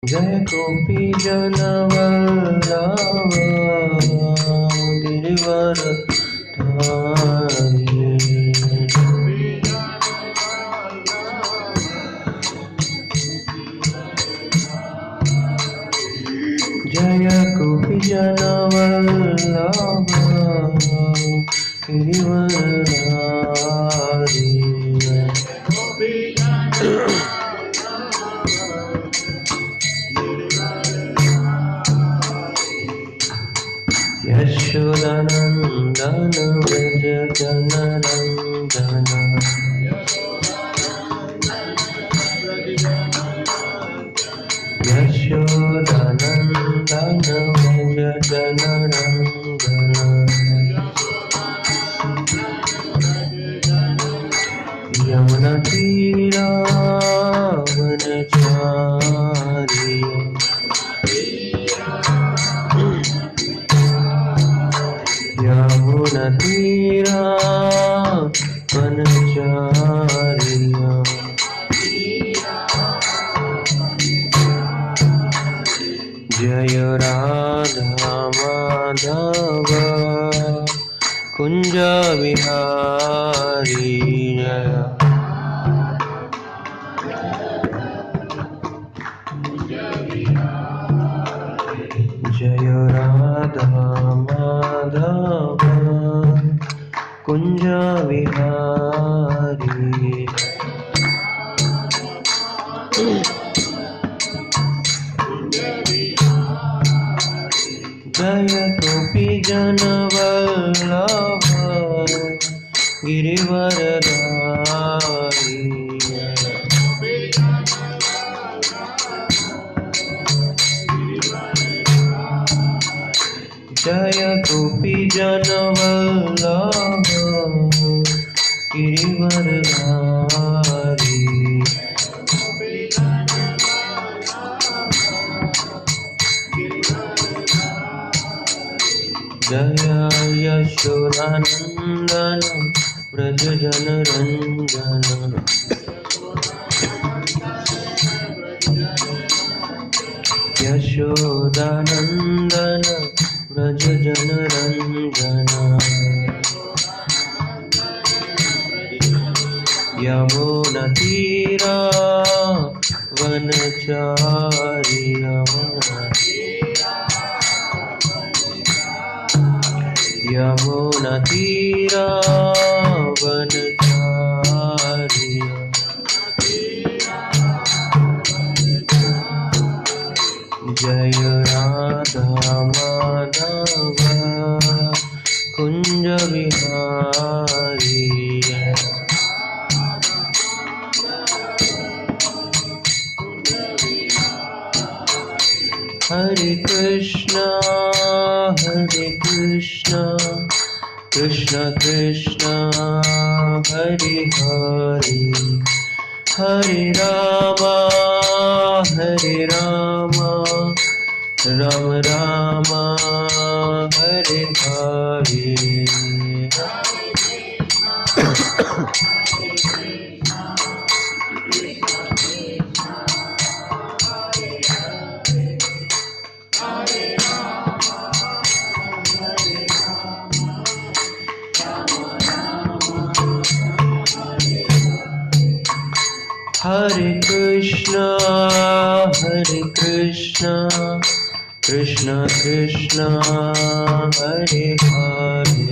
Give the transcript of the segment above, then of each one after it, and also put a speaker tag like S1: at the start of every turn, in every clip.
S1: जय गोपी जनवल्लभ गिरिवर धारी। जय गोपी जनवल्लभ गिरिवर धारी। यशोदानंदन व्रज जनरंजन। यशोदानंदन व्रज जनरंजन। यमुना तीरा वनचारी। यमुना तीरा वनचारिया। जय राधा माधव कुंज विहारी। जय राधा माधव कुंज विहारी। जय गोपी जनवल्लभ गिरिवर धारी। जय गोपी जनवल्लभ गिरिवर धारी। जय यशोदानंदन व्रज जनरंजन। यशोदानंदन व्रज जनरंजन। यमुना तीरा वनचारी। यमुना तीरा वनचारी। जय राधा माधव कुंज विहारी। हरे कृष्णा कृष्ण कृष्ण हरे हरे। हरे राम राम राम हरे हरे। हरे कृष्णा कृष्ण कृष्ण हरे हरे।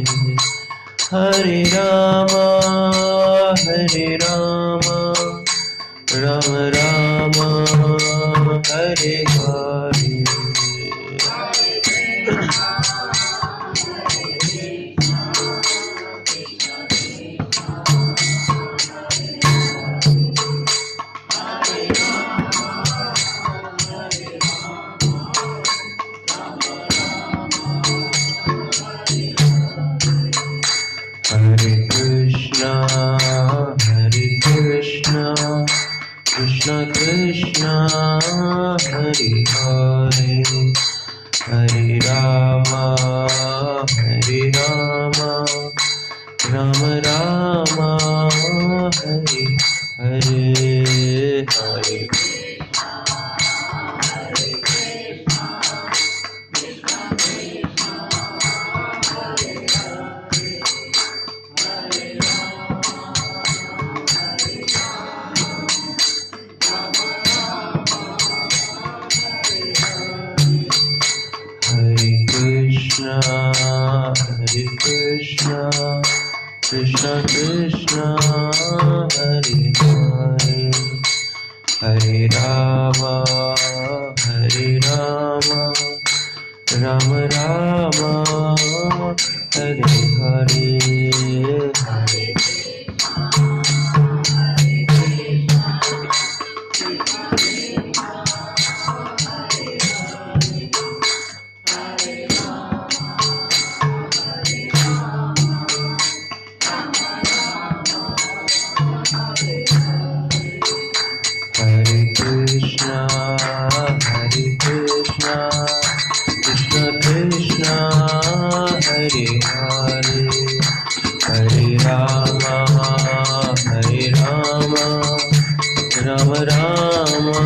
S1: हरे राम राम राम हरे हरे। हरे कृष्णा कृष्ण कृष्ण हरे हरे। हरे राम राम राम हरे हरे। हरे Hare Krishna, Krishna Krishna, Hare Hare, Hare Rama, Hare Rama, Rama Rama, Hare Hare, Hare Krishna, Krishna Krishna, Hare Hare, Hare Rama, Rama Rama,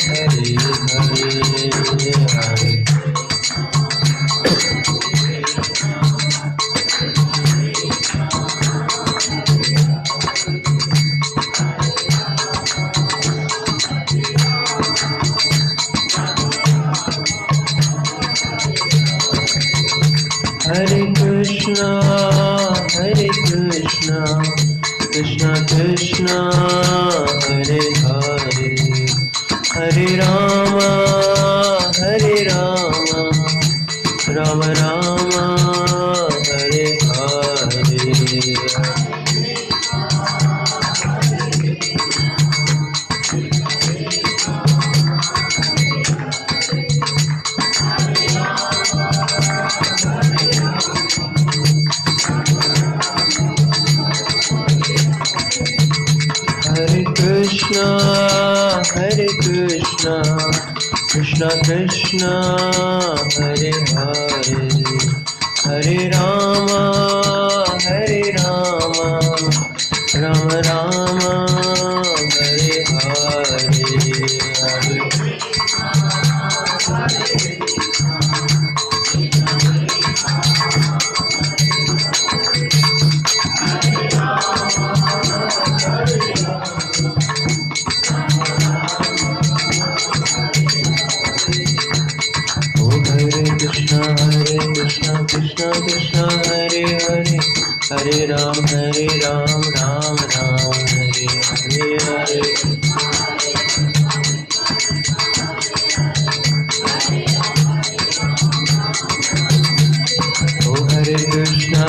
S1: Hare Hare, Hare Hare Krishna, Krishna Krishna, Hare Hare, Hare Rama, Rama Rama, Hare Hare. Hare Krishna, Krishna Krishna, Hare Hare, Hare Rama, Rama Rama, Hare Hare, Hare Krishna, Krishna Krishna, Hare Hare, Hare Ram, Ram Ram, Hare Hare, Hare Oh Hare Krishna,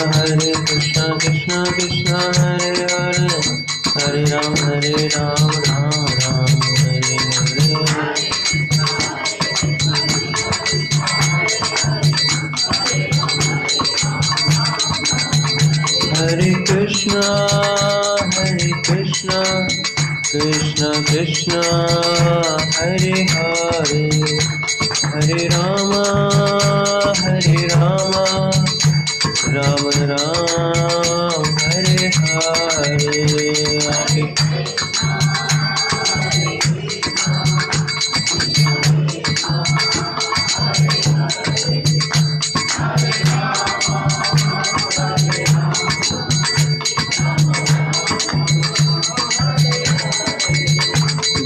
S1: Krishna Krishna, Hare Hare, Hare Ram, Ram Ram, Hare Hare. Hare Krishna, Krishna Krishna, Hare Hare, Hare Rama, Rama Ram, Hare Hare, Hare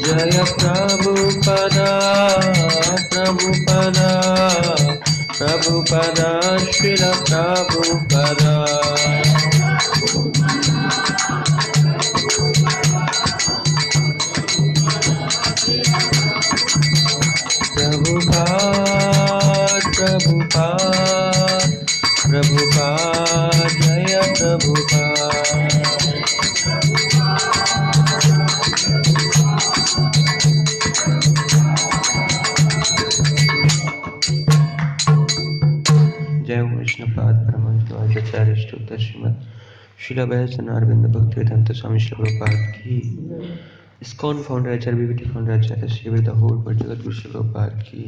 S1: Jaya Prabhupada, Srila Prabhupada. Prabhupada, Jaya Prabhupada. जय वैष्णवपाद परमहंस आचार्य स्तोत्र श्रीमद् श्रील वैष्णव अरविंद भक्तिवेदांत स्वामी श्री प्रभुपाद की ISKCON founder Acharya BBT founder Acharya Shri the whole world जगत गुरु श्री प्रभुपाद की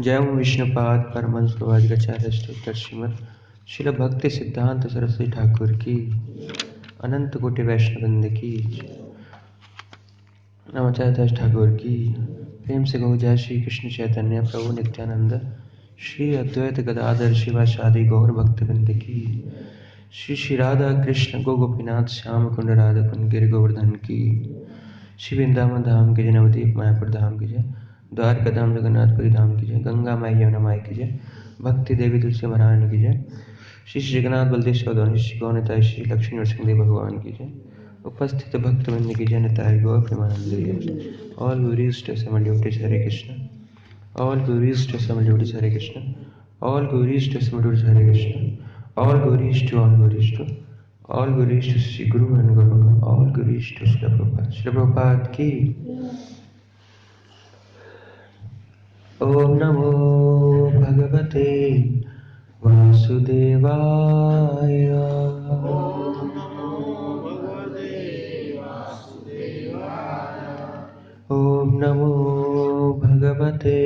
S1: जय वैष्णवपाद परमहंस आचार्य स्तोत्र श्रीमद् श्रील भक्ति सिद्धांत सरस्वती ठाकुर की अनंत कोटि वैष्णववृंद की नमाचार्य दास ठाकुर की प्रेम से गो जय श्री कृष्ण चैतन्य प्रभु नित्यानंद श्री अद्वैत गदाधर शिवासादि गौर भक्तवृंद की श्री राधा कृष्ण गोपीनाथ श्याम कुंड राधा कुंड गिर गोवर्धन की श्री वृंदावन धाम की जय, नवदीप मायापुर धाम की जय, द्वारका धाम जगन्नाथपुरी धाम की जय, गंगा माई यमुना माई की जय, भक्ति देवी तुलसी महारानी की जय। श्री जगन्नाथ बलदेव धोनी श्री गौनिताय श्री लक्ष्मी नरसिंहदेव भगवान की जय। उपस्थित भक्तवृंद की जय। निताय गौर प्रेमानंद। All glories to Assembled Devotees, Hare Krishna. All glories to Assembled Devotees, Hare Krishna. All glories to Assembled Devotees, Hare Krishna. All glories to all glories to Sri Guru and Guru. All glories to Srila Prabhupada. Srila Prabhupada की। ओम नमो भगवते वासुदेवाय। ओम नमो भगवते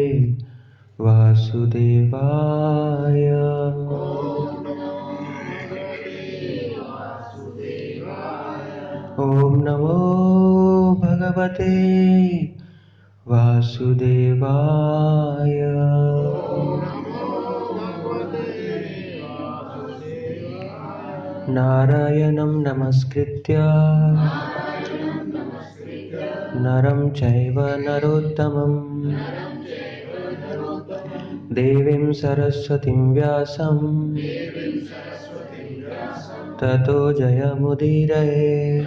S1: वासुदेवाय। ओम नमो भगवते वासुदेवाय। नारायणं नमस्कृत्य नरं चैव नरोत्तमं देवीं सरस्वतीं व्यासं ततो जयमुदीरये।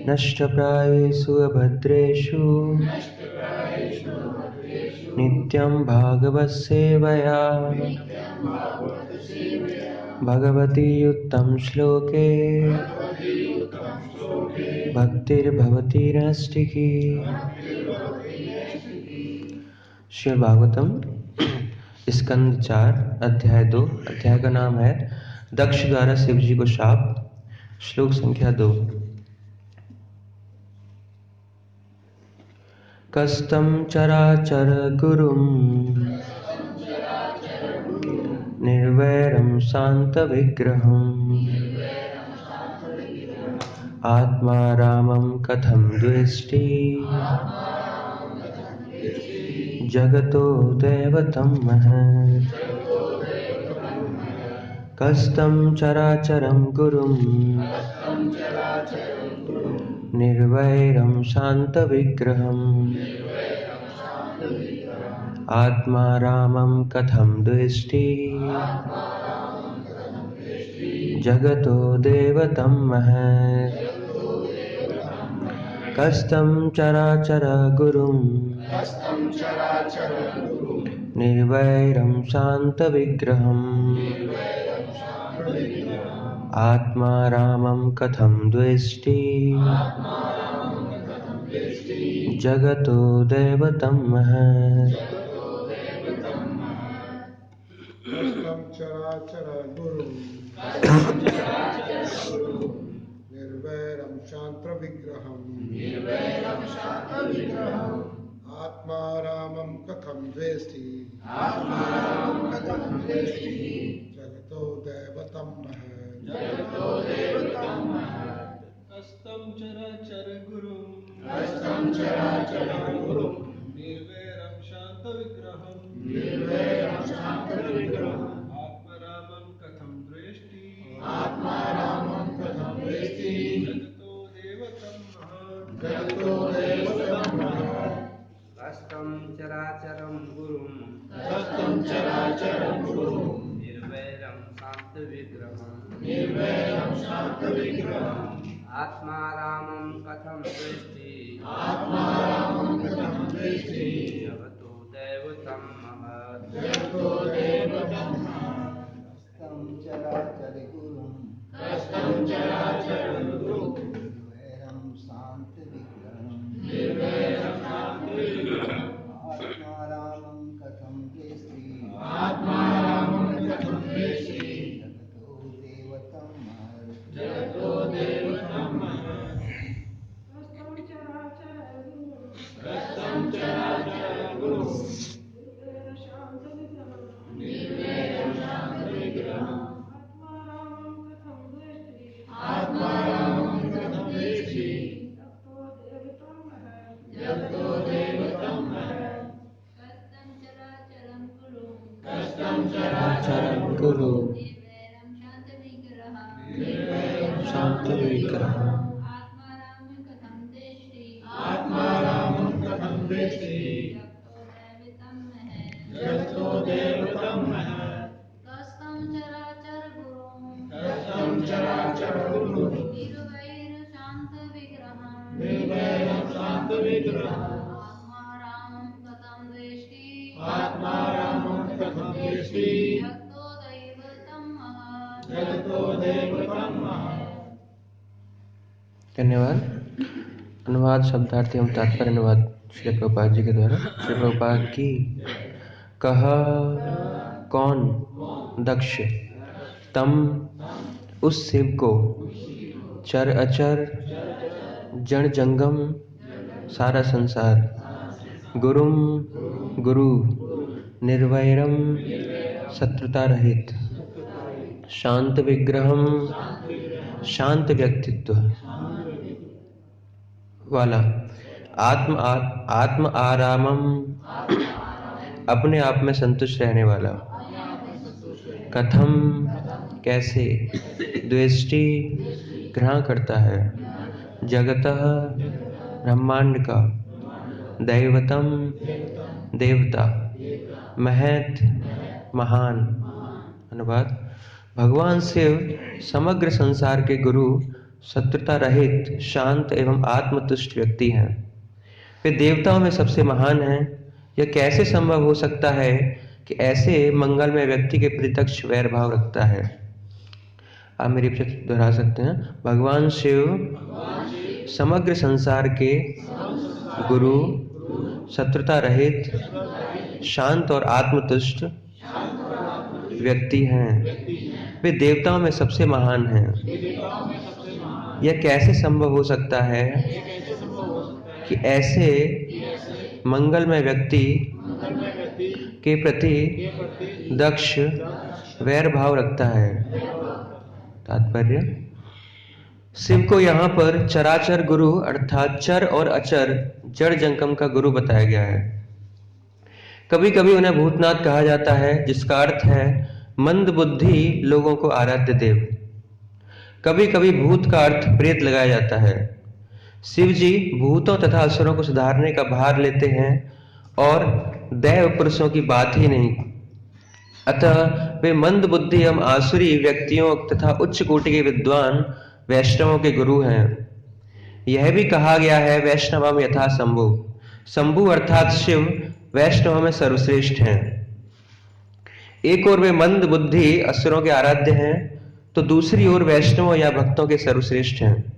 S1: नष्टप्रायेषु अभद्रेषु नित्यं भागवतसेवया भगवती उत्तम श्लोके भक्तिर्भवती नैष्ठिकी। श्रीमद् भागवतम स्कंद 4 अध्याय 2। अध्याय का नाम है दक्ष द्वारा शिव जी को शाप। श्लोक संख्या 2। कस्तं चराचर गुरुं निर्वैरं शांत विग्रहम् आत्मा रामं कथं द्वेष्टि जगतो दैवतं महत्। कस्तं चराचरं गुरुं निर्वैरं शान्तविग्रहम् आत्मा रामं कथं द्वेष्टि जगतो दैवतं महत्। कस्तं चराचर गुरुं निर्वैरं शान्तविग्रहम् आत्मा रामं कथं द्वेष्टि जगतो दैवतं महत्।
S2: कस्तं चराचर गुरुं निर्वैरं शान्तविग्रहम् आत्मा रामं कथं द्वेष्टि जगतो दैवतं महत्।
S3: कस्तं चराचर गुरुं निर्वैरं शान्तविग्रहम् आत्मारामं कथं द्वेष्टि जगतो दैवतं महत्।
S4: कस्तं चराचरं गुरुं निर्वैरं शान्तविग्रहम् आत्मारामं कथं द्वेष्टि जगतो दैवतं महत्। कस्तं चराचर गुरुं निर्वैरं शान्तविग्रहम् आत्मारामं कथं द्वेष्टि जगतो दैवतं महत्।
S3: कस्तं चराचर गुरुं निर्वैरं शान्तविग्रहम् आत्मारामं कथं द्वेष्टि जगतो दैवतं महत्। कस्तं चराचरं गुरुं
S1: चरण गुरु शान्तविग्रहम्
S3: आत्मारामं कथं द्वेष्टि जगतो दैवतं महत्।
S1: धन्यवाद। अनुवाद शब्दार्थ एवं तात्पर्य अनुवाद श्री प्रभुपाद जी के द्वारा। श्री प्रभुपाद की कहा कौन दक्ष तम उस शिव को चर अचर जड़ जंगम सारा संसार गुरुम गुरु निर्वैरम शत्रुता रहित शांत विग्रहम शांत व्यक्तित्व वाला आत्म आरामम अपने आप में संतुष्ट रहने वाला कथम कैसे द्वेष्टि ग्रहण करता है जगतः ब्रह्मांड का दैवतम देवता महत महान। अनुवाद भगवान शिव समग्र संसार के गुरु शत्रुता रहित शांत एवं आत्मतुष्ट व्यक्ति हैं। वे देवताओं में सबसे महान हैं। यह कैसे संभव हो सकता है कि ऐसे मंगलमय व्यक्ति के प्रत्यक्ष वैर भाव रखता है। आप मेरी दोहरा सकते हैं। भगवान शिव समग्र संसार के गुरु शत्रुता रहित शांत और आत्मतुष्ट व्यक्ति हैं। वे देवताओं में सबसे महान हैं। यह कैसे संभव हो सकता है कि ऐसे मंगलमय व्यक्ति के प्रति दक्ष वैर भाव रखता है। तात्पर्य शिव को यहाँ पर चराचर गुरु अर्थात चर और अचर जड़ जंगम का गुरु बताया गया है। कभी कभी उन्हें भूतनाथ कहा जाता है जिसका अर्थ है मंद बुद्धि लोगों को आराध्य देव। कभी कभी भूत का अर्थ प्रेत लगाया जाता है। शिव जी भूतों तथा असुरों को सुधारने का भार लेते हैं और दैव पुरुषों की बात ही नहीं। अतः वे मंद बुद्धि एवं आसुरी व्यक्तियों तथा उच्च कोटि के विद्वान वैष्णवों के गुरु हैं। यह भी कहा गया है वैष्णवम यथा शंभु। शंभु अर्थात शिव वैष्णवों में सर्वश्रेष्ठ हैं। एक ओर वे मंद बुद्धि असुरों के आराध्य हैं तो दूसरी ओर वैष्णवों या भक्तों के सर्वश्रेष्ठ हैं।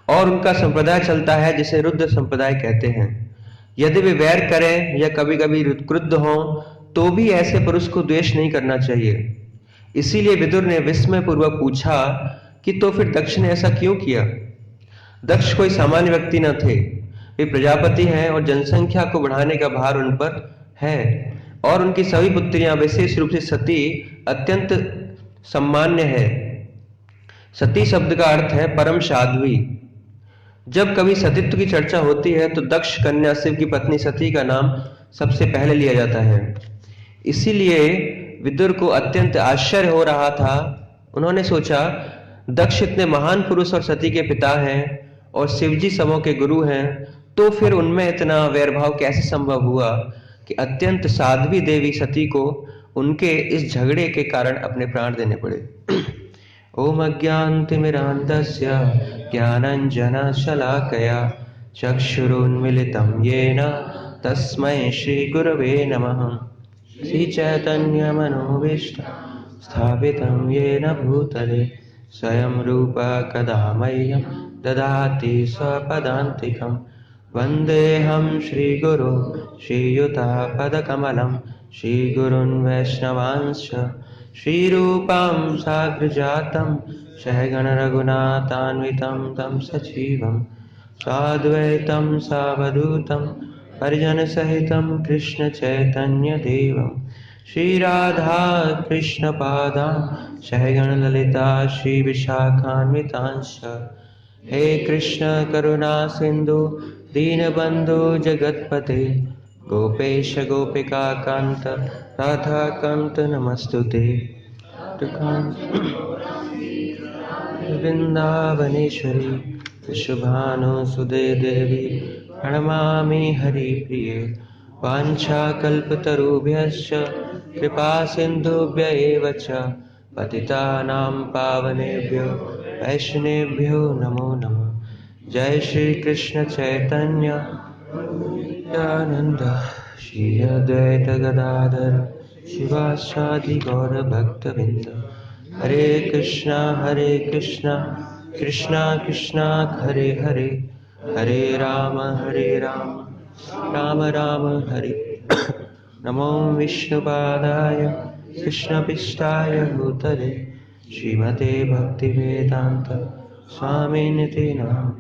S1: और उनका संप्रदाय चलता है जिसे रुद्र संप्रदाय कहते हैं। यदि वे वैर करें या कभी कभी क्रुद्ध हों तो भी ऐसे पुरुष को द्वेष नहीं करना चाहिए। इसीलिए विदुर ने विस्मय पूर्वक पूछा कि तो फिर दक्ष ने ऐसा क्यों किया। दक्ष कोई सामान्य व्यक्ति न थे। वे प्रजापति हैं और जनसंख्या को बढ़ाने का भार उन पर है और उनकी सभी पुत्रियां विशेष रूप से सती अत्यंत सम्मान्य है। सती शब्द का अर्थ है परम साध्वी। जब कभी सतीत्व की चर्चा होती है तो दक्ष कन्या शिव की पत्नी सती का नाम सबसे पहले लिया जाता है। इसीलिए विदुर को अत्यंत आश्चर्य हो रहा था। उन्होंने सोचा दक्ष इतने महान पुरुष और सती के पिता हैं और शिवजी सबों के गुरु हैं, तो फिर उनमें इतना वैरभाव कैसे संभव हुआ कि अत्यंत साध्वी देवी सती को उनके इस झगड़े के कारण अपने प्राण देने पड़े। ओम अज्ञानतिमिरान्धस्य ज्ञानाञ्जनशलाकया चक्षुरुन्मीलितं येन तस्मै श्रीगुरवे नमः। श्रीचैतन्यमनोभीष्टं स्थापितं येन भूतले स्वयं रूपा कदा मह्यं ददाति स्वपदान्तिकम्। वन्देऽहं श्रीगुरो श्रीयुतापदकमलं श्रीगुरून् वैष्णवांश्च श्रीरूपां साग्रजातं सहगण रघुनाथान्वितं तं सजीवं साद्वैतं सावधूतं परिजनसहितं कृष्ण चैतन्य देवं श्रीराधा कृष्णपादां सहगण ललिता श्रीविशाखान्वितांश्च। हे कृष्ण करुणा सिंधु दीनबंधु जगत्पते गोपेश गोपिका कांत राधा कांत नमस्तुते। वृंदावनेश्वरी शुभानुसुदे देवी प्रणमामि हरिप्रिये। वाञ्छाकल्पतरुभ्यश्च कृपा सिन्धुभ्य एव च पतितानां पावनेभ्यो वैष्णवेभ्यो नमो नमः। जय श्री कृष्ण चैतन्य नित्यानंद श्री अद्वैत गदाधर शिवासादि गौर भक्तवृंद। हरे कृष्णा कृष्णा कृष्णा हरे हरे हरे राम राम राम हरे नमो विष्णुपादाय कृष्णपिष्टाय भूतले श्रीमते भक्तिवेदांत स्वामिनिति नाम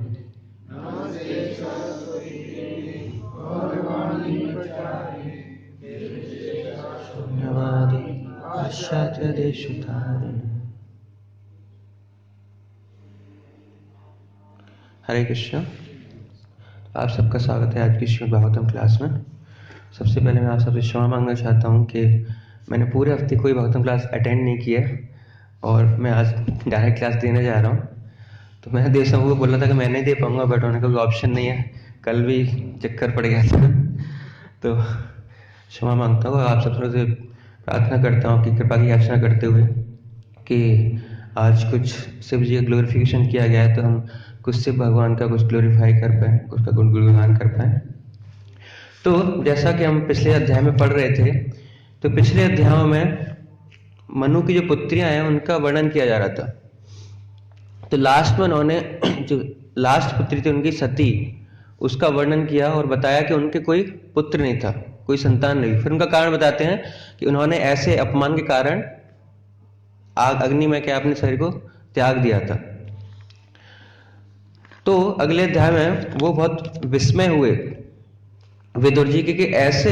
S1: शून्यवादी पाश्चात्य देशोत्थान। हरे कृष्ण। आप सबका स्वागत है आज की श्रीमद् भागवतम क्लास में। सबसे पहले मैं आप सबसे क्षमा मांगना चाहता हूँ कि मैंने पूरे हफ्ते कोई भागवतम क्लास अटेंड नहीं किया और मैं आज डायरेक्ट क्लास देने जा रहा हूँ। तो मैं देव समूह को बोल रहा था कि मैं नहीं दे पाऊँगा, बट उन्होंने कोई ऑप्शन नहीं है, कल भी चक्कर पड़ गया था। तो क्षमा मांगता हूँ। आप सब से प्रार्थना करता हूँ कि कृपा की याचना करते हुए कि आज कुछ शिव जी का ग्लोरिफिकेशन किया गया है, तो हम कुछ शिव भगवान का कुछ ग्लोरीफाई कर पाएँ, उसका गुणगान कर पाएँ। तो जैसा कि हम पिछले अध्याय में पढ़ रहे थे, तो पिछले अध्यायों में मनु की जो पुत्रियां हैं उनका वर्णन किया जा रहा था। तो लास्ट में उन्होंने जो लास्ट पुत्री थी उनकी सती, उसका वर्णन किया और बताया कि उनके कोई पुत्र नहीं था, कोई संतान नहीं। फिर उनका कारण बताते हैं कि उन्होंने ऐसे अपमान के कारण आग अग्नि में क्या अपने शरीर को त्याग दिया था। तो अगले अध्याय में वो बहुत विस्मय हुए विदुर जी के ऐसे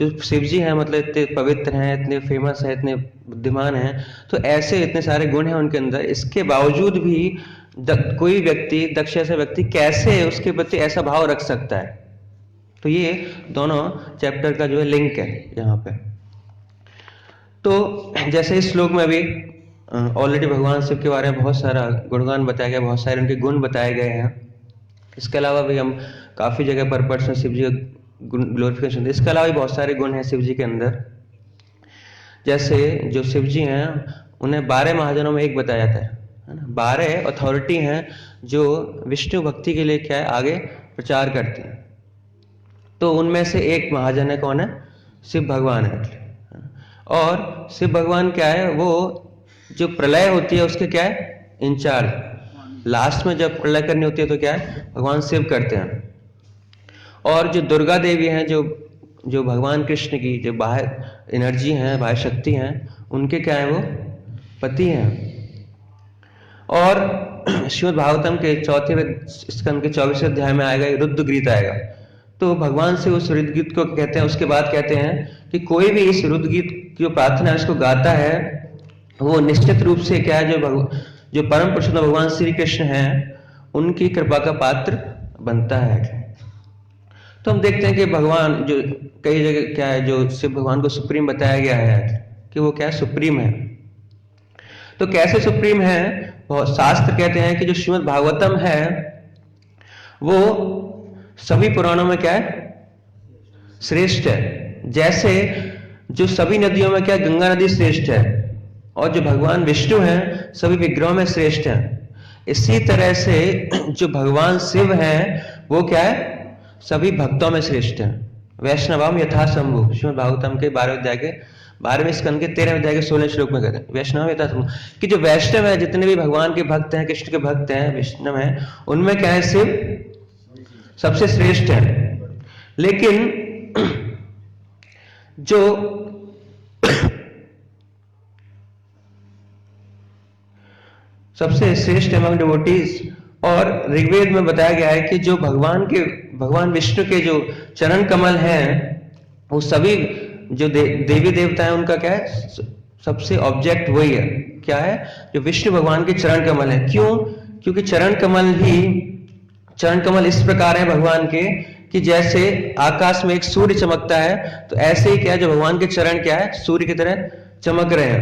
S1: जो शिव जी हैं, मतलब इतने पवित्र हैं, इतने फेमस हैं, इतने बुद्धिमान हैं, तो ऐसे इतने सारे गुण हैं उनके अंदर, इसके बावजूद भी कोई व्यक्ति, दक्ष ऐसा व्यक्ति कैसे उसके प्रति ऐसा भाव रख सकता है। तो ये दोनों चैप्टर का जो है लिंक है यहाँ पे। तो जैसे इस श्लोक में भी ऑलरेडी भगवान शिव के बारे में बहुत सारा गुणगान बताया गया, बहुत सारे उनके गुण बताए गए हैं। इसके अलावा भी हम काफी जगह पर पर्सनल शिव जी का ग्लोरिफिकेशन, इसके अलावा भी बहुत सारे गुण हैं शिव जी के अंदर। जैसे जो शिव जी हैं उन्हें 12 महाजनों में एक बताया जाता है ना। 12 अथॉरिटी हैं जो विष्णु भक्ति के लिए क्या है आगे प्रचार करते हैं। तो उनमें से एक महाजन है, कौन है? शिव भगवान है। और शिव भगवान क्या है, वो जो प्रलय होती है उसके क्या है इंचार्ज। लास्ट में जब प्रलय करनी होती है तो क्या है भगवान शिव करते हैं। और जो दुर्गा देवी हैं, जो भगवान कृष्ण की जो बाह्य एनर्जी हैं, बाह्य शक्ति हैं, उनके क्या है वो पति हैं। और श्रीमद् भागवतम के 4वें स्कंद के 24वें अध्याय में आएगा रुद्र गीत आएगा। तो भगवान से उस रुद्र गीत को कहते हैं, उसके बाद कहते हैं कि कोई भी इस रुद्र गीत की जो प्रार्थना है उसको गाता है, वो निश्चित रूप से क्या है जो परम पुरुष भगवान श्री कृष्ण हैं उनकी कृपा का पात्र बनता है। तो हम देखते हैं कि भगवान जो कई जगह क्या है, जो शिव भगवान को सुप्रीम बताया गया है कि वो क्या है सुप्रीम है। तो कैसे सुप्रीम है? बहुत शास्त्र कहते हैं कि जो श्रीमद् भागवतम है वो सभी पुराणों में क्या है श्रेष्ठ है। जैसे जो सभी नदियों में क्या गंगा नदी श्रेष्ठ है, और जो भगवान विष्णु हैं सभी विग्रहों में श्रेष्ठ हैं, इसी तरह से जो भगवान शिव हैं वो क्या है सभी भक्तों में श्रेष्ठ हैं। वैष्णवम यथा शंभु, श्रीमद् भागवतम के 12वें अध्याय के 12वें स्कंद के 13वें अध्याय के 16वें श्लोक में कहते हैं वैष्णव यथा शंभु, कि जो वैष्णव है, जितने भी भगवान के भक्त हैं, कृष्ण के भक्त हैं, वैष्णव हैं, उनमें क्या है शिव सबसे श्रेष्ठ है। लेकिन जो सबसे श्रेष्ठ अमंग डिवोटीज, और ऋग्वेद में बताया गया है कि जो भगवान विष्णु के जो चरण कमल हैं वो सभी जो देवी देवता हैं उनका क्या है सबसे ऑब्जेक्ट वही है, क्या है जो विष्णु भगवान के चरण कमल है। क्यों? क्योंकि चरण कमल इस प्रकार है भगवान के कि जैसे आकाश में एक सूर्य चमकता है, तो ऐसे ही क्या है जो भगवान के चरण क्या है सूर्य की तरह चमक रहे हैं।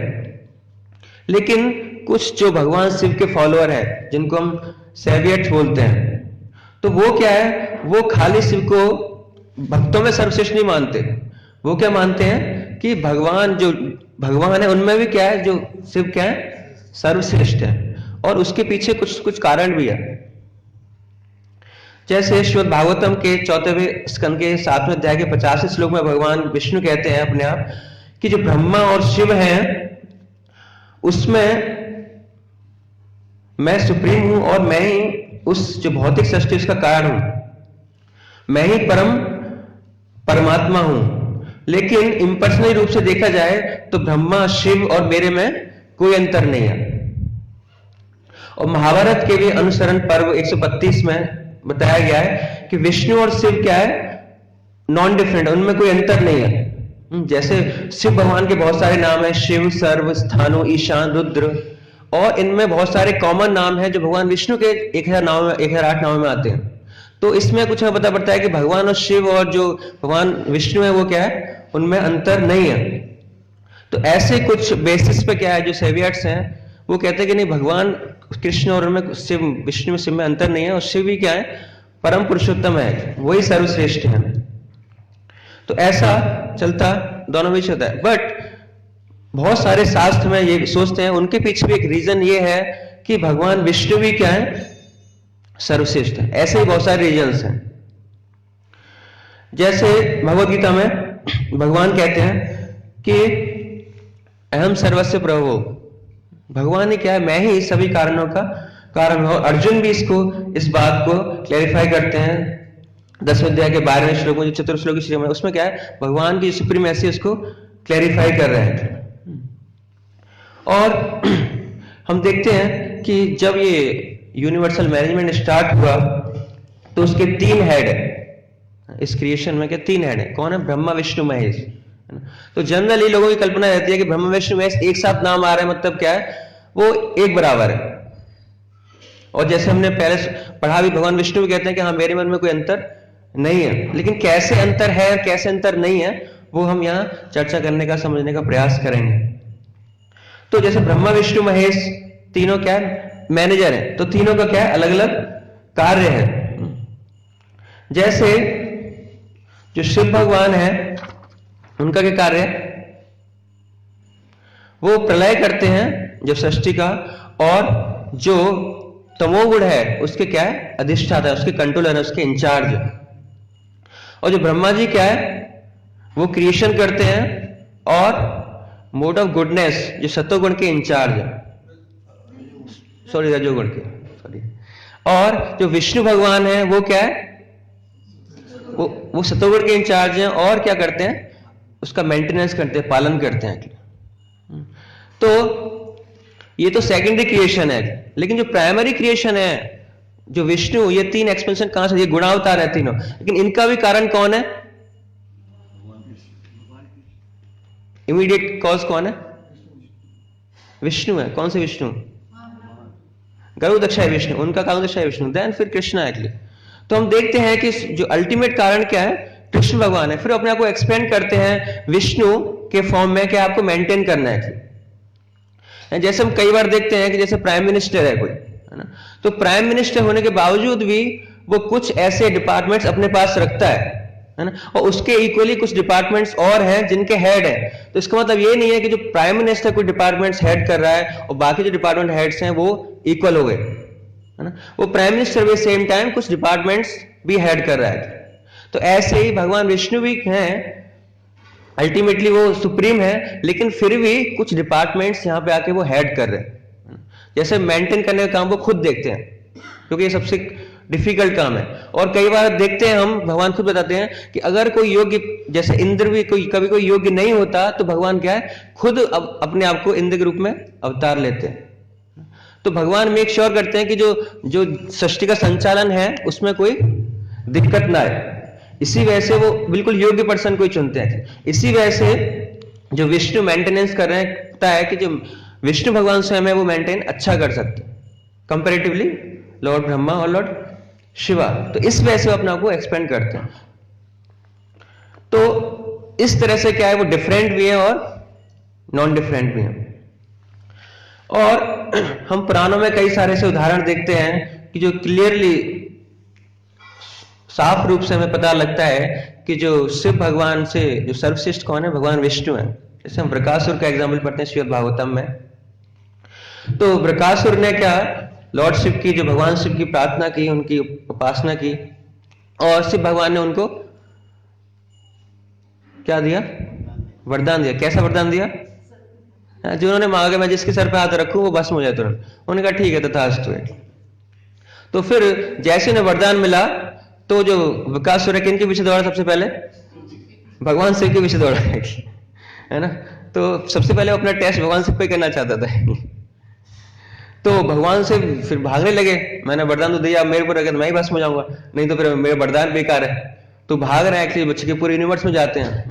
S1: लेकिन कुछ जो भगवान शिव के फॉलोअर है, जिनको हम सेवियट्स बोलते हैं, तो वो क्या है, वो खाली शिव को भक्तों में सर्वश्रेष्ठ नहीं मानते। वो क्या मानते हैं कि भगवान जो भगवान है उनमें भी क्या है जो शिव क्या है सर्वश्रेष्ठ है, और उसके पीछे कुछ कारण भी है। जैसे श्रीमद् भागवतम के 4वें स्कंद के 7वें अध्याय के 50वें श्लोक में भगवान विष्णु कहते हैं अपने आप कि जो ब्रह्मा और शिव हैं उसमें मैं सुप्रीम हूं और मैं ही उस जो भौतिक सृष्टि उसका कारण हूं, मैं ही परमात्मा हूं। लेकिन इम्पर्सनली रूप से देखा जाए तो ब्रह्मा, शिव और मेरे में कोई अंतर नहीं है। और महाभारत के भी अनुसरण पर्व 132 में बताया गया है कि विष्णु और शिव क्या है, नॉन डिफरेंट, उनमें कोई अंतर नहीं है। जैसे शिव भगवान के बहुत सारे नाम है, शिव, सर्व, स्थानु, ईशान, रुद्र, और इनमें बहुत सारे कॉमन नाम है जो भगवान विष्णु के 1008 नामों में आते हैं। तो इसमें कुछ हमें पता पड़ता है कि भगवान और शिव और जो भगवान विष्णु है वो क्या है, उनमें अंतर नहीं है। तो ऐसे कुछ बेसिस पे क्या है, जो सेवियर्स हैं वो कहते हैं कि नहीं, भगवान कृष्ण और उनमें शिव, विष्णु में शिव में अंतर नहीं है, और शिव ही क्या है, परम पुरुषोत्तम है, वही सर्वश्रेष्ठ है। तो ऐसा चलता दोनों बीच होता है। बट बहुत सारे शास्त्र में ये सोचते हैं, उनके पीछे भी एक रीजन ये है कि भगवान विष्णु भी क्या है, सर्वश्रेष्ठ है। ऐसे ही बहुत सारे रीजन्स हैं। जैसे भगवद गीता में भगवान कहते हैं कि अहम सर्वस्य प्रभो, भगवान ही क्या है, मैं ही सभी कारणों का कारण हूं। अर्जुन भी इस बात को क्लैरिफाई करते हैं 10वें अध्याय के 12वें श्लोक में, जो चतुर्थ श्लोक श्री में, उसमें क्या है, भगवान की सुप्रीमेसी उसको क्लैरिफाई कर रहे हैं। और हम देखते हैं कि जब ये यूनिवर्सल मैनेजमेंट स्टार्ट हुआ तो उसके 3 हेड है। इस क्रिएशन में क्या 3 हेड है, कौन है, ब्रह्मा, विष्णु, महेश। तो जनरली लोगों की कल्पना रहती है कि ब्रह्मा, विष्णु, महेश एक साथ नाम आ रहे हैं, मतलब क्या है, वो एक बराबर है। और जैसे हमने पहले पढ़ा भी, भगवान विष्णु भी कहते हैं कि हाँ, मेरे मन में कोई अंतर नहीं है। लेकिन कैसे अंतर है और कैसे अंतर नहीं है, वो हम यहां चर्चा करने का, समझने का प्रयास करेंगे। तो जैसे ब्रह्मा, विष्णु, महेश तीनों क्या है, मैनेजर हैं। तो तीनों का क्या है, अलग अलग कार्य है। जैसे जो शिव भगवान है, उनका क्या कार्य है, वो प्रलय करते हैं जब सृष्टि का, और जो तमोगुण है उसके क्या है, अधिष्ठाता है, उसके कंट्रोलर है, उसके इंचार्ज है। और जो ब्रह्मा जी क्या है, वो क्रिएशन करते हैं, और मोड ऑफ गुडनेस जो सत्वगुण के इंचार्ज है, सॉरी रजोगुण के, सॉरी। और जो विष्णु भगवान है वो क्या है, वो सत्वगुण के इंचार्ज हैं, और क्या करते हैं, उसका मेंटेनेंस करते हैं, पालन करते हैं। तो ये तो सेकेंडरी क्रिएशन है। लेकिन जो प्राइमरी क्रिएशन है, जो विष्णु, ये 3 एक्सपेंशन कहां से, ये गुणावतार है तीनों, लेकिन इनका भी कारण कौन है, इमीडिएट कॉज कौन है, विष्णु है। कौन से विष्णु, गरुदक्षाय विष्णु, उनका कारुदक्षाय विष्णु, देन फिर कृष्ण एक्चुअली। तो हम देखते हैं कि जो अल्टीमेट कारण क्या है, कृष्ण भगवान है। फिर अपने आप को एक्सपेंड करते हैं विष्णु के फॉर्म में, क्या आपको मेंटेन करना है। जैसे हम कई बार देखते हैं कि जैसे प्राइम मिनिस्टर है कोई, है ना, तो प्राइम मिनिस्टर होने के बावजूद भी वो कुछ ऐसे डिपार्टमेंट्स अपने पास रखता है ना, और उसके इक्वली कुछ डिपार्टमेंट्स और हैं जिनके हेड है। तो इसका मतलब ये नहीं है कि जो प्राइम मिनिस्टर कुछ डिपार्टमेंट्स हेड कर रहा है और बाकी जो डिपार्टमेंट हेड्स हैं वो इक्वल हो गए, है ना। वो प्राइम मिनिस्टर भी सेम टाइम कुछ डिपार्टमेंट्स भी हेड कर रहा है। तो ऐसे ही भगवान विष्णु भी हैं, अल्टीमेटली वो सुप्रीम है, लेकिन फिर भी कुछ डिपार्टमेंट्स यहाँ पे आके वो हेड कर रहे हैं। जैसे मेंटेन करने का काम वो खुद देखते हैं, क्योंकि ये सबसे डिफिकल्ट काम है। और कई बार देखते हैं हम, भगवान खुद बताते हैं कि अगर कोई योग्य, जैसे इंद्र भी कभी कोई योग्य नहीं होता, तो भगवान क्या है, खुद अपने आप को इंद्र के रूप में अवतार लेते हैं। तो भगवान मेक श्योर करते हैं कि जो सृष्टि का संचालन है उसमें कोई दिक्कत ना आए। इसी वजह से वो बिल्कुल योग्य पर्सन को ही चुनते हैं। इसी वजह से जो विष्णु मेंटेनेंस कर रहे हैं, पता है कि जो विष्णु भगवान स्वयं है वो मेंटेन अच्छा कर सकते हैं कंपैरेटिवली लॉर्ड ब्रह्मा और लॉर्ड शिवा। तो इस वजह से वो अपने आप को एक्सपेंड करते हैं। तो इस तरह से क्या है, वो डिफरेंट भी है और नॉन डिफरेंट भी है। और हम पुराणों में कई सारे से उदाहरण देखते हैं कि जो क्लियरली साफ रूप से हमें पता लगता है कि जो शिव भगवान से जो सर्वश्रेष्ठ कौन है, भगवान विष्णु है। जैसे हम वृकासुर का एग्जाम्पल पढ़ते हैं श्रीमद् भागवतम में, तो वृकासुर ने क्या, लॉर्ड शिव की, जो भगवान शिव की प्रार्थना की, उनकी उपासना की, और शिव भगवान ने उनको क्या दिया, वरदान दिया। कैसा वरदान दिया, जो उन्होंने मांगा मैं जिसके सर पे हाथ रखूं वो भस्म हो जाए तुरंत। उन्होंने कहा ठीक है तथास्तु है। तो फिर जैसे उन्हें वरदान मिला तो जो वृकासुर है किनके पीछे दौड़ा सबसे पहले? भगवान शिव के पीछे दौड़ा है ना। तो सबसे पहले वो अपना टेस्ट भगवान शिव पे करना चाहता था। तो भगवान से फिर भागने लगे, मैंने वरदान तो दिया, मेरे ऊपर अगर मैं ही भस्म हो जाऊंगा, नहीं तो फिर मेरा वरदान बेकार है। तो भाग रहे हैं एक्चुअली, बच्चे के पूरे यूनिवर्स में जाते हैं,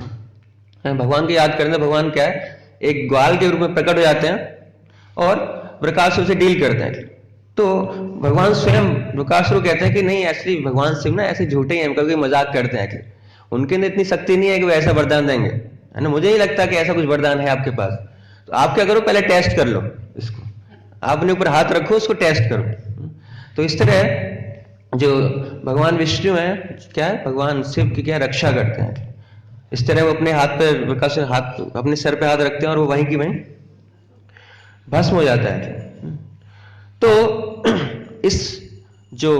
S1: भगवान की याद करें। भगवान क्या है, एक ग्वाल के रूप में प्रकट हो जाते हैं और वृकासुर से डील करते हैं। तो भगवान स्वयं वृकासुर कहते हैं कि नहीं एक्चुअली भगवान शिव ना ऐसे झूठे हैं, कभी मजाक करते हैं एक्चुअली, उनके अंदर इतनी शक्ति नहीं है कि वो ऐसा वरदान देंगे, है ना। मुझे नहीं लगता कि ऐसा कुछ वरदान है आपके पास। तो आप क्या करो, पहले टेस्ट कर लो इसको, आप अपने ऊपर हाथ रखो, उसको टेस्ट करो। तो इस तरह जो भगवान विष्णु है क्या है, भगवान शिव की क्या रक्षा करते हैं। इस तरह वो अपने हाथ पर वृकासुर हाथ अपने सर पे हाथ रखते हैं और वो वहीं की वहीं भस्म हो जाता है। तो इस जो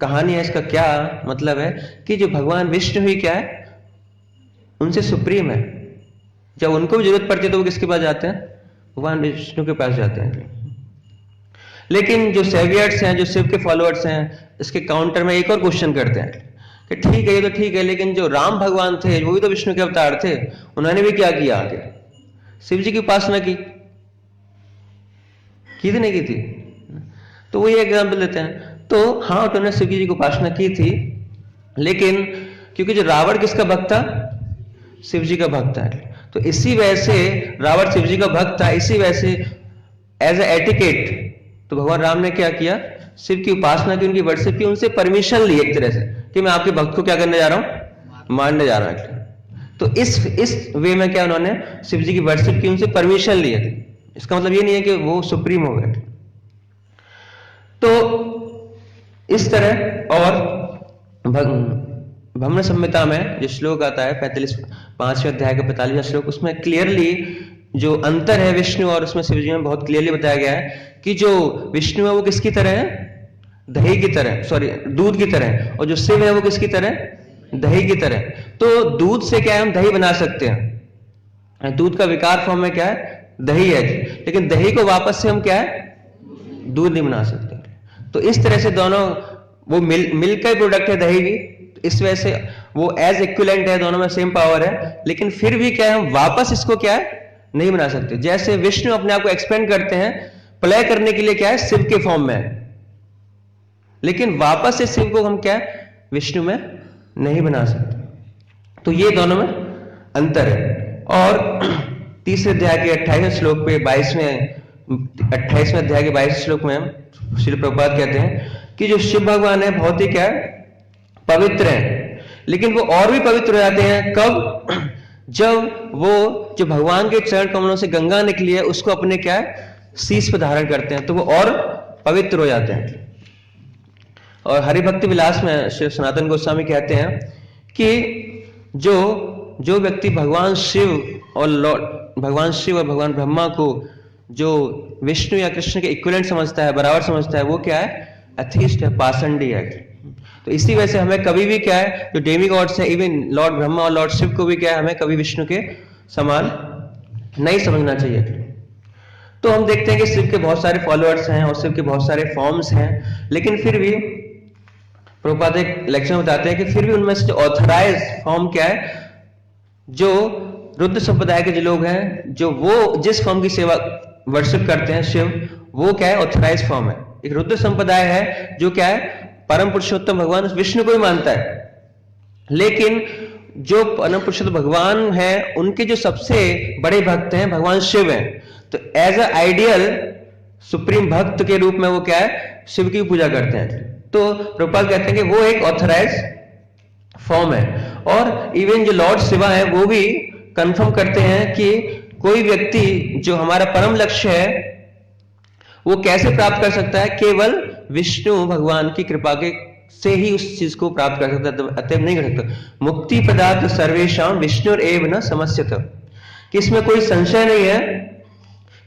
S1: कहानी है इसका क्या मतलब है कि जो भगवान विष्णु ही क्या है, उनसे सुप्रीम है। जब उनको भी जरूरत पड़ती है तो वो किसके पास जाते हैं, भगवान विष्णु के पास जाते हैं। लेकिन जो सेवियर्स हैं, जो शिव के फॉलोअर्स हैं, इसके काउंटर में एक और क्वेश्चन करते हैं कि ठीक है ये तो ठीक है, लेकिन जो राम भगवान थे वो भी तो विष्णु के अवतार थे, उन्होंने भी क्या किया, आगे शिव जी की उपासना की थी नहीं की थी। तो वो ये एग्जाम्पल देते हैं। तो हाँ उन्होंने शिव जी की उपासना की थी, लेकिन क्योंकि जो रावण किसका भक्त था, शिव जी का भक्त है, तो इसी वजह से रावण शिव जी का भक्त था, इसी वजह से एज ए एटिकेट तो भगवान राम ने क्या किया, शिव की उपासना की, उनकी वर्शिप की, उनसे परमिशन ली एक तरह से कि मैं आपके भक्त को क्या करने जा रहा हूं, मारने जा रहा हूं। तो इस वे में क्या उन्होंने शिव जी की वर्शिप की, उनसे परमिशन ली है। इसका मतलब ये नहीं है कि वो सुप्रीम हो गए। तो इस तरह और ब्रह्म संहिता में जो श्लोक आता है 5वें अध्याय का 45वां श्लोक, उसमें क्लियरली जो अंतर है विष्णु और उसमें शिव जी में बहुत क्लियरली बताया गया है कि जो विष्णु है वो किसकी तरह है, दही की तरह, सॉरी दूध की तरह, और जो शिव है वो किसकी तरह, दही की तरह। तो दूध से क्या है, हम दही बना सकते हैं, दूध का विकार फॉर्म में क्या है, दही है, लेकिन दही को वापस से हम क्या है, दूध नहीं बना सकते। तो इस तरह से दोनों वो मिल्क का प्रोडक्ट है दही भी, इस वजह से वो एज इक्विवेलेंट है, दोनों में सेम पावर है, लेकिन फिर भी क्या है, हम वापस इसको क्या है नहीं बना सकते। जैसे विष्णु अपने आप को एक्सपेंड करते हैं प्ले करने के लिए क्या है, शिव के फॉर्म में है, लेकिन वापस से शिव को हम क्या है विष्णु में नहीं बना सकते। तो ये दोनों में अंतर है। और तीसरे अध्याय के 28वें श्लोक पे 28वें अध्याय के 22वें श्लोक में श्री प्रभुपाद कहते हैं कि जो शिव भगवान है बहुत ही क्या है पवित्र है, लेकिन वो और भी पवित्र हो जाते हैं कब, जब वो जो भगवान के चरण कमलों से गंगा निकली है उसको अपने क्या है शीश पर धारण करते हैं, तो वो और पवित्र हो जाते हैं। और हरिभक्ति विलास में श्री सनातन गोस्वामी कहते हैं कि जो व्यक्ति भगवान शिव और भगवान ब्रह्मा को जो विष्णु या कृष्ण के इक्विवेलेंट समझता है, बराबर समझता है, वो क्या है, एथीस्ट है, पाषंडी है। तो इसी वजह से हमें कभी भी क्या है, जो डेमी गॉड्स है, इवन लॉर्ड ब्रह्मा और लॉर्ड शिव को भी क्या है, हमें कभी विष्णु के समान नहीं समझना चाहिए। तो हम देखते हैं कि शिव के बहुत सारे फॉलोअर्स हैं और शिव के बहुत सारे फॉर्म्स हैं, लेकिन फिर भी प्रभुपाद एक लेक्चर में बताते हैं कि फिर भी उनमें से जो ऑथराइज फॉर्म क्या है, जो रुद्र संप्रदाय के जो लोग हैं, जो वो जिस फॉर्म की सेवा वर्शिप करते हैं शिव, वो क्या है ऑथराइज फॉर्म है। एक रुद्र संप्रदाय है जो क्या है परम पुरुषोत्तम भगवान विष्णु को ही मानता है, लेकिन जो परम पुरुषोत्तम भगवान है उनके जो सबसे बड़े भक्त हैं भगवान शिव हैं। तो एज अ आइडियल सुप्रीम भक्त के रूप में वो क्या है शिव की पूजा करते हैं। तो प्रभुपाद कहते हैं कि वो एक ऑथराइज फॉर्म है। और इवन जो लॉर्ड शिवा है वो भी कंफर्म करते हैं कि कोई व्यक्ति जो हमारा परम लक्ष्य है वो कैसे प्राप्त कर सकता है, केवल विष्णु भगवान की कृपा के से ही उस चीज को प्राप्त कर सकता है, अतएव नहीं कर सकता। मुक्ति प्रदात सर्वेशाम विष्णुर एव न समस्यत, कि इसमें कोई संशय नहीं है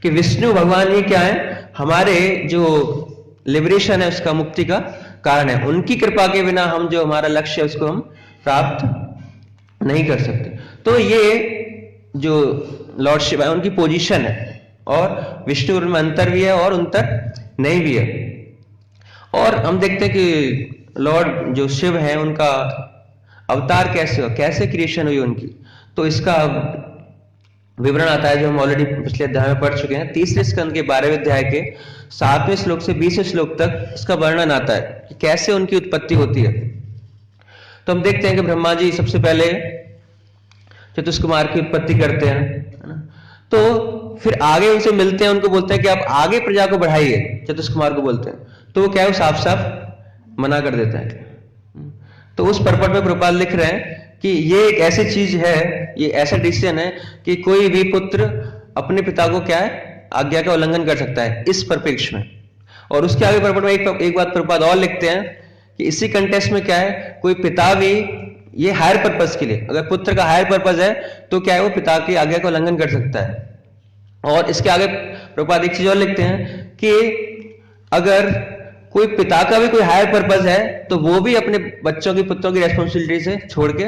S1: कि विष्णु भगवान ही क्या है, हमारे जो लिबरेशन है उसका, मुक्ति का कारण है। उनकी कृपा के बिना हम जो हमारा लक्ष्य है उसको हम प्राप्त नहीं कर सकते। तो ये जो लॉर्ड शिव है उनकी पोजीशन है, और विष्णु में अंतर भी है और अंतर नहीं भी है। और हम देखते हैं कि लॉर्ड जो शिव है उनका अवतार कैसे हुआ, कैसे क्रिएशन हुई उनकी, तो इसका विवरण आता है जो हम ऑलरेडी पिछले अध्याय में पढ़ चुके हैं। तीसरे स्कंद के 12वें अध्याय के 7वें श्लोक से 20वें श्लोक तक इसका वर्णन आता है कि कैसे उनकी उत्पत्ति होती है। तो हम देखते हैं कि ब्रह्मा जी सबसे पहले चतुष्कुमार की उत्पत्ति करते हैं, है ना। तो फिर आगे उनसे मिलते हैं, उनको बोलते हैं कि आप आगे प्रजा को बढ़ाइए, चतुष्कुमार को बोलते हैं। तो वो क्या है, वो साफ साफ मना कर देता है। तो उस पर्पट में प्रभुपाद लिख रहे हैं कि ये एक ऐसी चीज है, ये ऐसा डिसीजन है कि कोई भी पुत्र अपने पिता को क्या है, आज्ञा का उल्लंघन कर सकता है इस परिप्रेक्ष्य में। और उसके आगे पर्पट में एक बात प्रभुपाद और लिखते हैं कि इसी कंटेक्स्ट में क्या है, कोई पिता भी ये हायर पर्पस के लिए, अगर पुत्र का हायर पर्पस है तो क्या है, वो पिता की आज्ञा का उल्लंघन कर सकता है। और इसके आगे प्रभुपाद एक चीज और लिखते हैं कि अगर कोई पिता का भी कोई हायर पर्पस है तो वो भी अपने बच्चों की, पुत्रों की रेस्पॉन्सिबिलिटी से छोड़ के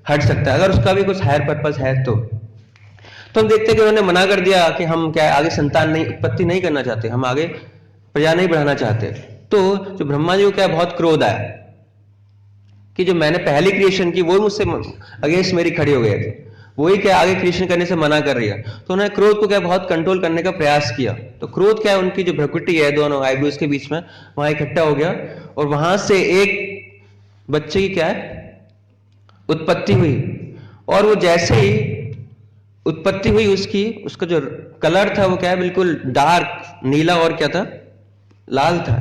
S1: हट सकता है, अगर उसका भी कुछ हायर पर्पस है तो। हम देखते हैं कि उन्होंने मना कर दिया कि हम क्या आगे संतान नहीं, उत्पत्ति नहीं करना चाहते, हम आगे प्रजा नहीं बढ़ाना चाहते। तो जो ब्रह्मा जी को क्या बहुत क्रोध आया कि जो मैंने पहली क्रिएशन की वो मुझसे अगेंस्ट मेरी खड़ी हो गई थी, वही क्या आगे क्रिएशन करने से मना कर रही है। तो उन्होंने क्रोध को क्या बहुत कंट्रोल करने का प्रयास किया। तो क्रोध क्या है, उनकी जो भ्रुकुटी है दोनों आईब्रोज के बीच में, वहां इकट्ठा हो गया और वहां से एक बच्चे की क्या है उत्पत्ति हुई। और वो जैसे ही उत्पत्ति हुई उसका जो कलर था वो क्या है, बिल्कुल डार्क नीला और क्या था, लाल था।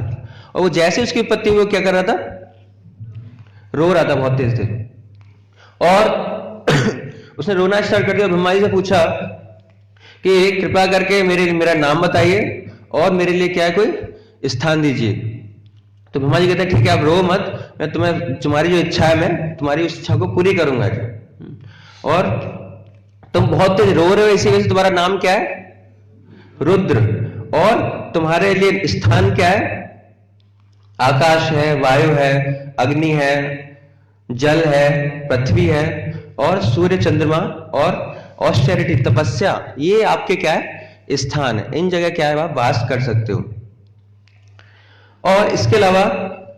S1: और वो जैसे उसकी उत्पत्ति हुई वो क्या कर रहा था, रो रहा था बहुत तेज तेज। और उसने रोना स्टार्ट कर दिया। ब्रह्मा जी से पूछा कि कृपा करके मेरा नाम बताइए और मेरे लिए क्या है कोई स्थान दीजिए। तो ब्रह्मा जी कहते हैं ठीक है, आप रो मत, मैं तुम्हारी जो इच्छा है मैं तुम्हारी उस इच्छा को पूरी करूंगा। और तुम बहुत तेज रो रहे हो, इसी वजह से तुम्हारा नाम क्या है, रुद्र। और तुम्हारे लिए स्थान क्या है, आकाश है, वायु है, अग्नि है, जल है, पृथ्वी है और सूर्य चंद्रमा और ऑस्टेरिटी तपस्या, ये आपके क्या है स्थान है। इन जगह क्या है आप वास कर सकते हो। और इसके अलावा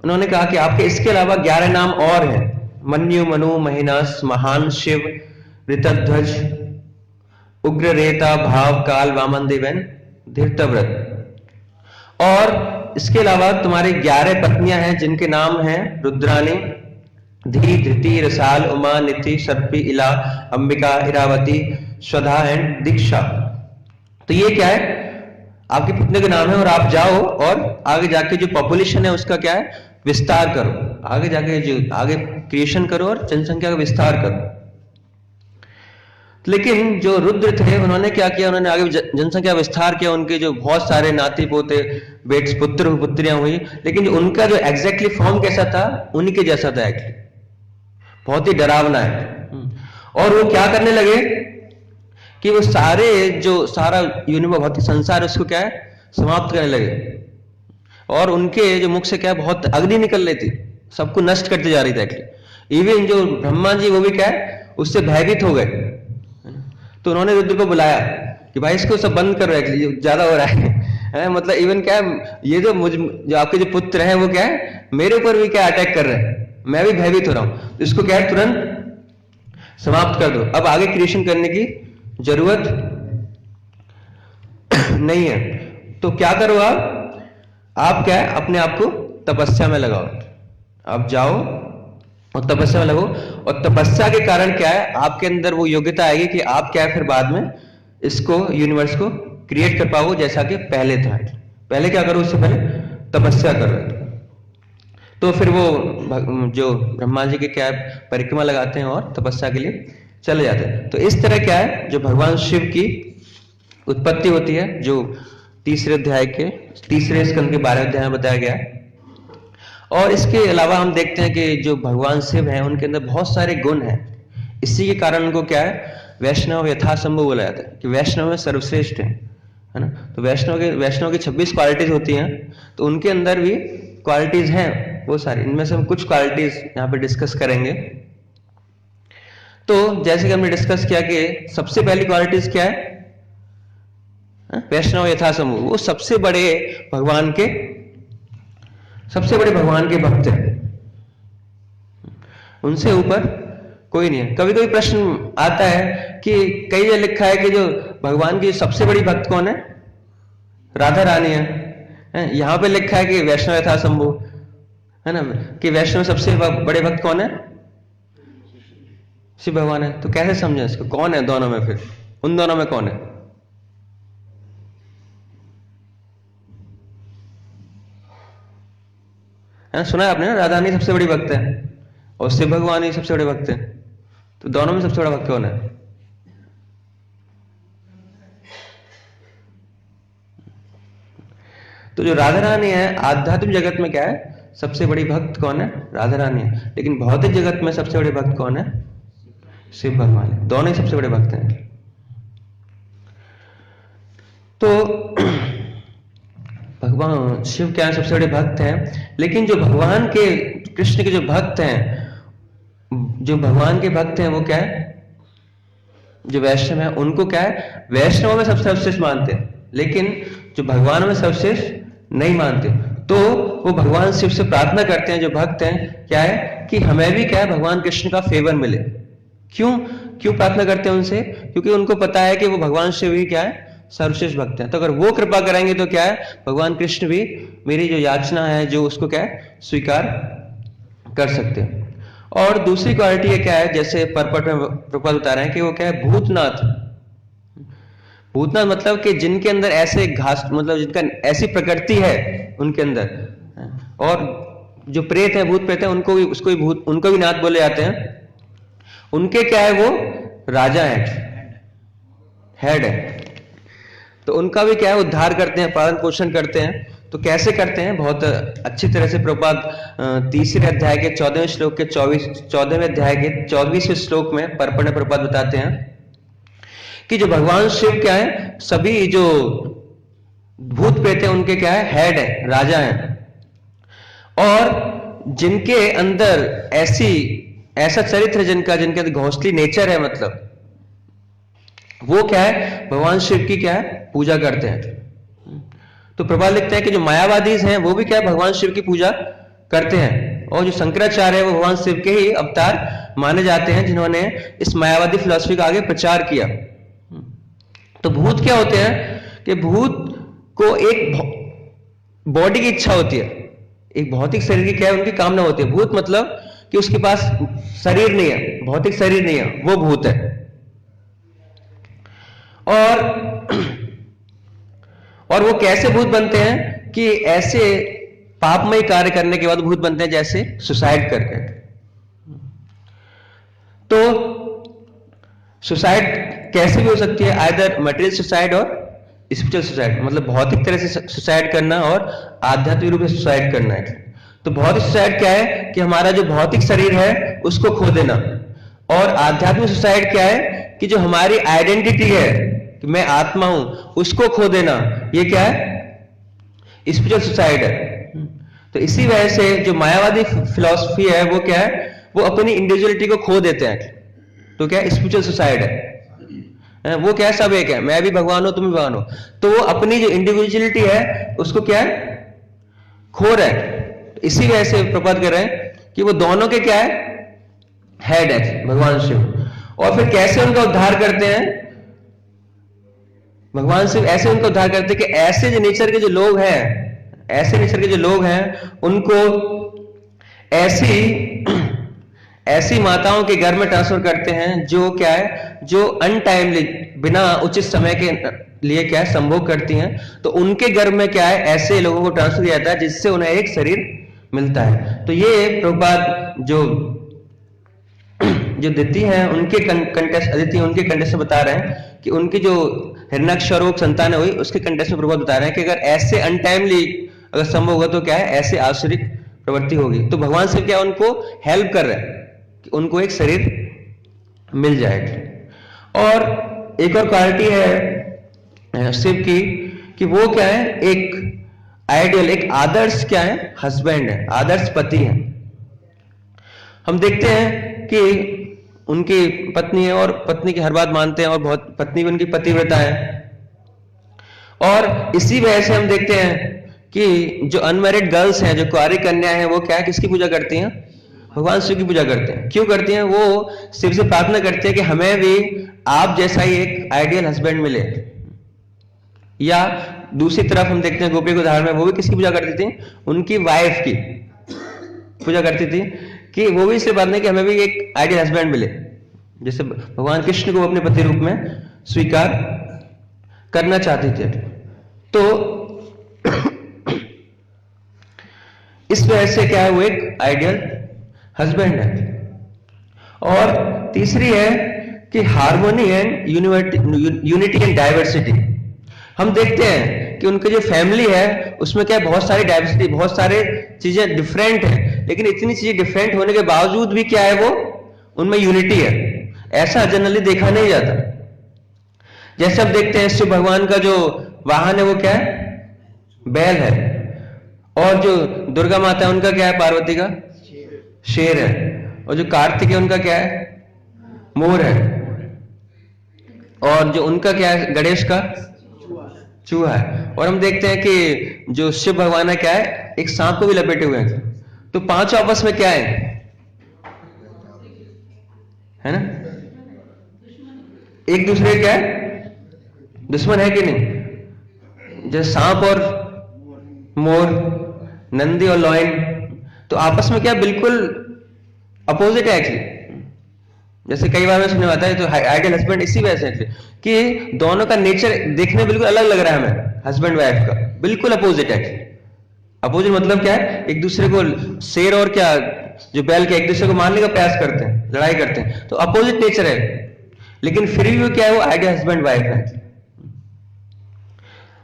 S1: उन्होंने कहा कि आपके इसके अलावा 11 नाम और हैं, मन्यु, मनु, महिनास, महान, शिव, ऋतध्वज, उग्र रेता, भाव, काल, वामन देवन, धीर्तव्रत। और इसके अलावा तुम्हारी 11 पत्नियां हैं जिनके नाम हैं रुद्राणी, धी, धृति, रसाल, उमा, निति, सर्पी, इला, अंबिका, इरावती, स्वधा एंड दीक्षा। तो ये क्या है आपकी पत्नी के नाम है। और आप जाओ और आगे जाके जो पॉपुलेशन है उसका क्या है विस्तार करो, आगे जाके जो आगे क्रिएशन करो और जनसंख्या का विस्तार करो। लेकिन जो रुद्र थे उन्होंने क्या किया, उन्होंने आगे जनसंख्या विस्तार किया, उनके जो बहुत सारे नाती पोते, बेटे, पुत्र पुत्रियां हुई, लेकिन जो उनका जो एग्जैक्टली फॉर्म कैसा था, उन्हीं के जैसा था एक्चुअली, बहुत ही डरावना है। और वो क्या करने लगे कि वो सारा यूनिवर्स, भौतिक संसार, उसको क्या है समाप्त करने लगे। और उनके जो मुख से क्या बहुत अग्नि निकल रही थी, सबको नष्ट करते जा रही थी एक्चुअली। इवन जो ब्रह्मा जी वो भी क्या है उससे भयभीत हो गए। तो उन्होंने रुद्र को बुलाया कि भाई इसको सब बंद करो, एक्चुअली ज्यादा हो रहा है। मतलब इवन क्या है ये जो आपके जो पुत्र हैं वो क्या है मेरे ऊपर भी क्या अटैक कर रहे हैं, मैं भी भयभीत हो रहा हूं। तो इसको क्या है तुरंत समाप्त कर दो, अब आगे क्रिएशन करने की जरूरत नहीं है। तो क्या करो आप क्या है अपने आप को तपस्या में लगाओ, आप जाओ और तपस्या में लगो। और तपस्या के कारण क्या है आपके अंदर वो योग्यता आएगी कि आप क्या है फिर बाद में इसको यूनिवर्स को क्रिएट कर पाओ जैसा कि पहले था। पहले क्या करो, उससे पहले तपस्या करो। तो फिर वो जो ब्रह्मा जी के क्या है परिक्रमा लगाते हैं और तपस्या के लिए चले जाते हैं। तो इस तरह क्या है जो भगवान शिव की उत्पत्ति होती है, जो तीसरे अध्याय के तीसरे स्कंद के 12वें अध्याय में बताया गया है। और इसके अलावा हम देखते हैं कि जो भगवान शिव हैं उनके अंदर बहुत सारे गुण हैं। इसी के कारण उनको क्या है वैष्णव यथासंभव बोला जाता है कि वैष्णव में सर्वश्रेष्ठ है ना। तो वैष्णव की 26 क्वालिटीज होती हैं, तो उनके अंदर भी क्वालिटीज हैं वो सारी। इनमें से हम कुछ क्वालिटीज यहाँ पे डिस्कस करेंगे। तो जैसे कि हमने डिस्कस किया कि सबसे पहली क्वालिटीज क्या है, वैष्णव यथा समूह, वो सबसे बड़े भगवान के भक्त हैं, उनसे ऊपर कोई नहीं है। कभी कभी प्रश्न आता है कि कई जगह लिखा है कि जो भगवान की सबसे बड़ी भक्त कौन है, राधा रानी है। यहां पे लिखा है कि वैष्णव यथा शंभु, है ना, कि वैष्णव सबसे बड़े भक्त कौन है, शिव भगवान है। तो कैसे समझे इसको, कौन है दोनों में, फिर उन दोनों में कौन है? सुना है आपने ना, राधा रानी सबसे बड़ी भक्त है और शिव भगवान ही सबसे बड़े भक्त है। तो दोनों में सबसे बड़ा भक्त कौन है? तो जो राधा रानी है, आध्यात्मिक जगत में क्या है, सबसे बड़ी भक्त कौन है, राधा रानी है। लेकिन भौतिक जगत में सबसे बड़े भक्त कौन है, शिव भगवान है। दोनों ही सबसे बड़े भक्त हैं। तो भगवान शिव क्या है, सबसे बड़े भक्त हैं। लेकिन जो भगवान के, कृष्ण के जो भक्त हैं, जो भगवान के भक्त हैं, वो क्या है, जो वैष्णव है, उनको क्या है, वैष्णव में सबसे सर्वश्रेष्ठ मानते हैं, लेकिन जो भगवान में सर्वश्रेष्ठ नहीं मानते। तो वो भगवान शिव से प्रार्थना करते हैं, जो भक्त हैं, क्या है कि हमें भी क्या है, भगवान कृष्ण का फेवर मिले। क्यों प्रार्थना करते हैं उनसे? क्योंकि उनको पता है कि वो भगवान शिव ही क्या है, सर्वश्रेष्ठ भक्त हैं। तो अगर वो कृपा करेंगे तो क्या है, भगवान कृष्ण भी मेरी जो याचना है, जो उसको क्या है, स्वीकार कर सकते हैं। और दूसरी क्वालिटी क्या है, जैसे परपट में प्रभुपाद बता रहे हैं कि वो क्या है, भूतनाथ। भूतनाथ मतलब कि जिनके अंदर ऐसे घास, मतलब जिनका ऐसी प्रकृति है उनके अंदर, और जो प्रेत है, भूत प्रेत है, उनको भी नाथ बोले जाते हैं। उनके क्या है, वो राजा है, हेड है। तो उनका भी क्या है, उद्धार करते हैं, पालन पोषण करते हैं। तो कैसे करते हैं, बहुत अच्छी तरह से प्रभुपाद तीसरे अध्याय के 14वें श्लोक के 14वें अध्याय के 24वें श्लोक में प्रभुपाद बताते हैं कि जो भगवान शिव क्या है, सभी जो भूत प्रेत है उनके क्या है, हेड है, राजा है। और जिनके अंदर ऐसा चरित्र, जिनके अंदर घोंसली नेचर है, मतलब वो क्या है, भगवान शिव की क्या है, पूजा करते हैं। तो प्रभुपाद लिखते हैं कि जो मायावादी हैं वो भी क्या है, भगवान शिव की पूजा करते हैं। और जो शंकराचार्य है वो भगवान शिव के ही अवतार माने जाते हैं, जिन्होंने इस मायावादी फिलॉसफी का आगे प्रचार किया। तो भूत क्या होते हैं कि भूत को एक बॉडी की इच्छा होती है, एक भौतिक शरीर की क्या है, उनकी कामना होती है। भूत मतलब कि उसके पास शरीर नहीं है, भौतिक शरीर नहीं है, वो भूत है। और वो कैसे भूत बनते हैं कि ऐसे पापमय कार्य करने के बाद भूत बनते हैं, जैसे सुसाइड करके। तो सुसाइड कैसे भी हो सकती है, आइदर मटेरियल सुसाइड और स्पिरिचुअल सुसाइड, मतलब भौतिक तरह से सुसाइड करना और आध्यात्मिक रूप से सुसाइड करना है। तो भौतिक सुसाइड क्या है कि हमारा जो भौतिक शरीर है उसको खो देना, और आध्यात्मिक सुसाइड क्या है कि जो हमारी आइडेंटिटी है कि मैं आत्मा हूं, उसको खो देना, ये क्या है, स्पिरिचुअल सुसाइड है। तो इसी वजह से जो मायावादी फिलॉसफी है वो क्या है, वो अपनी इंडिविजुअलिटी को खो देते हैं। तो क्या स्पिरिचुअल सुसाइड है, वो क्या है, सब एक है, मैं भी भगवान हूं, तुम भी भगवान हो। तो वो अपनी जो इंडिविजुअलिटी है उसको क्या है, खो रहा है। इसी वजह से प्रपात कर रहे हैं कि वो दोनों के क्या है, हेड है भगवान शिव। और फिर कैसे उनका उद्धार करते हैं, भगवान शिव ऐसे उनका उद्धार करते हैं कि ऐसे जो नेचर के जो लोग हैं, ऐसे नेचर के जो लोग हैं, उनको ऐसी माताओं के घर में ट्रांसफर करते हैं जो क्या है, जो अनटाइमली, बिना उचित समय के लिए क्या है, संभोग करती हैं। तो उनके घर में क्या है, ऐसे लोगों को ट्रांसफर किया जाता है जिससे उन्हें एक शरीर मिलता है। तो ये प्रभुपाद जो दिति हैं उनके कंटेस्ट, अदिति उनके कंटेस्ट में बता रहे हैं कि उनकी जो हिरण्याक्ष और संतान हुई उसके कंटेस्ट में प्रभुपाद बता रहे हैं कि अगर ऐसे अनटाइमली अगर संभव होगा तो क्या है, ऐसे आसुरिक प्रवृत्ति होगी। तो भगवान शिव क्या उनको हेल्प कर रहे हैं कि उनको एक शरीर मिल जाएगा। और एक और क्वालिटी है शिव की कि वो क्या है, एक आइडियल, एक आदर्श क्या है, हस्बैंड है, आदर्श पति है। हम देखते हैं कि उनकी पत्नी है और पत्नी की हर बात मानते हैं और बहुत पत्नी भी उनकी पतिव्रता है। और इसी वजह से हम देखते हैं कि जो अनमैरिड गर्ल्स हैं, जो कुंवारी कन्या है, वो क्या है, किसकी पूजा करती हैं? भगवान शिव की पूजा करते हैं। क्यों करती हैं? वो शिव से प्रार्थना करती है कि हमें भी आप जैसा ही एक आइडियल हस्बैंड मिले। या दूसरी तरफ हम देखते हैं गोपी के उदाहरण में, वो भी किसकी पूजा करती थी? उनकी वाइफ की पूजा करती थी कि वो भी इसलिए प्रार्थना कि हमें भी एक आइडियल हस्बैंड मिले, जैसे भगवान कृष्ण को अपने पति रूप में स्वीकार करना चाहती थे। तो इस वजह से क्या है, वो एक आइडियल हस्बैंड है। और तीसरी है कि harmony and unity and diversity. हम देखते हैं कि उनकी जो फैमिली है उसमें क्या है, बहुत सारी डाइवर्सिटी, बहुत सारे चीजें डिफरेंट है, लेकिन इतनी चीजें डिफरेंट होने के बावजूद भी क्या है, वो उनमें यूनिटी है। ऐसा जनरली देखा नहीं जाता। जैसे हम देखते हैं शिव भगवान का जो वाहन है वो क्या है, बैल है, और जो दुर्गा माता है उनका क्या है, पार्वती का शेर है, और जो कार्तिक है उनका क्या है, मोर है, और जो उनका क्या है, गणेश का चूहा है। और हम देखते हैं कि जो शिव भगवान है क्या है, एक सांप को भी लपेटे हुए हैं। तो पांचों आपस में क्या है ना, एक दूसरे क्या है, दुश्मन है कि नहीं? जैसे सांप और मोर, नंदी और लॉयन, तो आपस में क्या बिल्कुल अपोजिट है एक्चुअली। जैसे कई बार में सुनने आता है, तो आइडियल हस्बैंड इसी वजह से एक्चुअली कि दोनों का नेचर देखने बिल्कुल अलग लग रहा है हमें, हस्बैंड वाइफ का बिल्कुल अपोजिट है। अपोजिट मतलब क्या है, एक दूसरे को, शेर और क्या जो बैल के एक दूसरे को मारने का प्रयास करते हैं, लड़ाई करते हैं, तो अपोजिट नेचर है, लेकिन फिर भी वो क्या है, वो आइडियल हस्बैंड वाइफ है।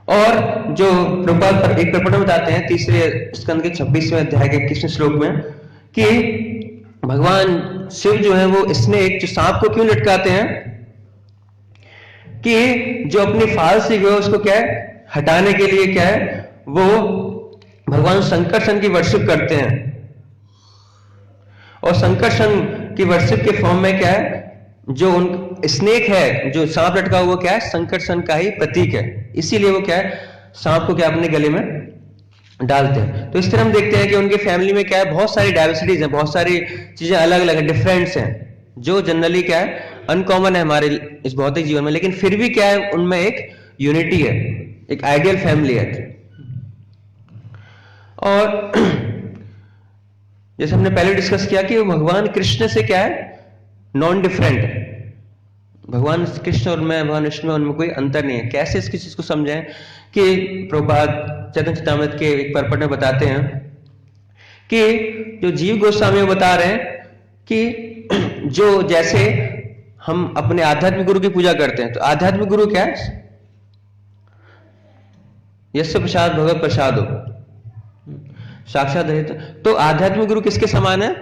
S1: और जो प्रभुपाद एक प्रकरण बताते हैं तीसरे स्कंद के 26वें अध्याय के 21वें श्लोक में कि भगवान शिव जो है वो स्नेक, जो सांप को क्यों लटकाते हैं, कि जो अपनी फालसी है उसको क्या है, हटाने के लिए क्या है, वो भगवान संकर्षण की वर्शिप करते हैं। और संकर्षण की वर्शिप के फॉर्म में क्या है, जो उन स्नेक है, जो सांप लटका हुआ क्या है, संकर्षण का ही प्रतीक है, इसीलिए वो क्या है, सांप को क्या अपने गले में डालते हैं। तो इस तरह हम देखते हैं कि उनकी फैमिली में क्या है, बहुत सारी डाइवर्सिटीज हैं, बहुत सारी चीजें अलग अलग है, डिफरेंट्स हैं, जो जनरली क्या है, अनकॉमन है हमारे इस भौतिक जीवन में, लेकिन फिर भी क्या है, उनमें एक यूनिटी है, एक आइडियल फैमिली है। और जैसे हमने पहले डिस्कस किया कि भगवान कृष्ण से क्या है, नॉन डिफरेंट है। भगवान कृष्ण और मैं, भगवान विष्णु में, उनमें कोई अंतर नहीं है। कैसे इसकी चीज को समझें कि प्रभुपाद चैतन्य चरितामृत के एक परपट में बताते हैं कि जो जीव गोस्वामी बता रहे हैं कि जो जैसे हम अपने आध्यात्मिक गुरु की पूजा करते हैं, तो आध्यात्मिक गुरु क्या है, यस्य प्रसाद भगवत प्रसाद हो, साक्षात रहित। तो आध्यात्मिक गुरु किसके समान है,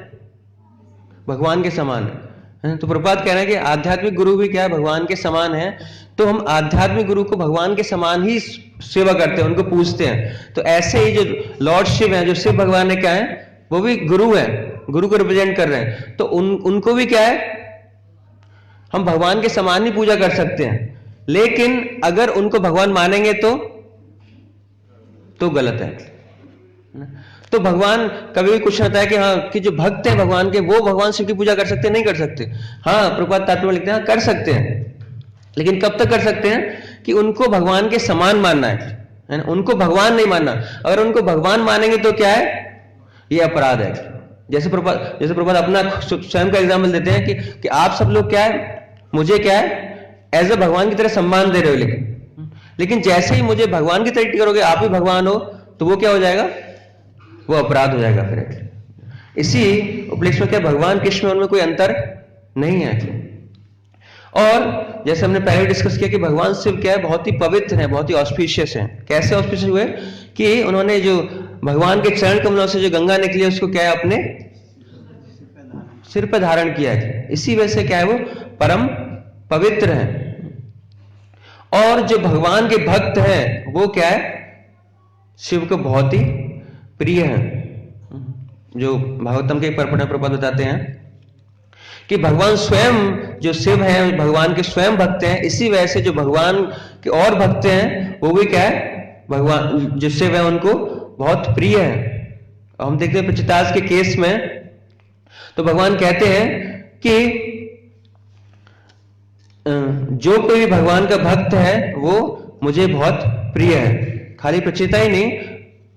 S1: भगवान के समान है। तो प्रभुपाद कह रहे हैं कि आध्यात्मिक गुरु भी क्या है, भगवान के समान है। तो हम आध्यात्मिक गुरु को भगवान के समान ही सेवा करते हैं, उनको पूजते हैं। तो ऐसे ही जो लॉर्ड शिव है, जो शिव भगवान है क्या है, वो भी गुरु है, गुरु को रिप्रेजेंट कर रहे हैं। तो उनको भी क्या है, हम भगवान के समान ही पूजा कर सकते हैं। लेकिन अगर उनको भगवान मानेंगे तो गलत है। तो भगवान कभी भी कुछ होता है कि हाँ, कि जो भक्त हैं भगवान के, वो भगवान शिव की पूजा कर सकते हैं, नहीं कर सकते। हाँ, प्रभुपाद तात्पर्य लिखते हैं, कर सकते हैं, लेकिन कब तक कर सकते हैं, कि उनको भगवान के समान मानना है ना, उनको भगवान नहीं मानना। अगर उनको भगवान मानेंगे तो क्या है, ये अपराध है। जैसे प्रभुपाद अपना स्वयं का एग्जाम्पल देते हैं कि आप सब लोग क्या है, मुझे क्या है, एज ए भगवान की तरह सम्मान दे रहे हो, लेकिन जैसे ही मुझे भगवान की तरह ट्रीट करोगे, आप भी भगवान हो, तो वो क्या हो जाएगा, वो अपराध हो जाएगा। फिर इसी उपलक्ष्य में क्या, भगवान कृष्ण उनमें कोई अंतर नहीं है। और जैसे हमने पहले डिस्कस किया कि भगवान शिव क्या है, बहुत ही पवित्र है, बहुत ही ऑस्पिशियस है। कैसे ऑस्पिशियस हुए, कि उन्होंने जो भगवान के चरण कमलों से जो गंगा निकली है, उसको क्या है, अपने सिर पर धारण किया है। इसी वजह से क्या है, वो परम पवित्र है। और जो भगवान के भक्त हैं, वो क्या है, शिव को बहुत ही प्रिय है। जो भागवतम के परपट प्रपद बताते हैं कि भगवान स्वयं जो शिव हैं, भगवान के स्वयं भक्त हैं, इसी वजह से जो भगवान के और भक्त हैं वो भी क्या है, भगवान जो शिव है उनको बहुत प्रिय है। हम देखते हैं पृथ्वीराज के केस में तो भगवान कहते हैं कि जो कोई भी भगवान का भक्त है वो मुझे बहुत प्रिय है। खाली प्रचिता ही नहीं,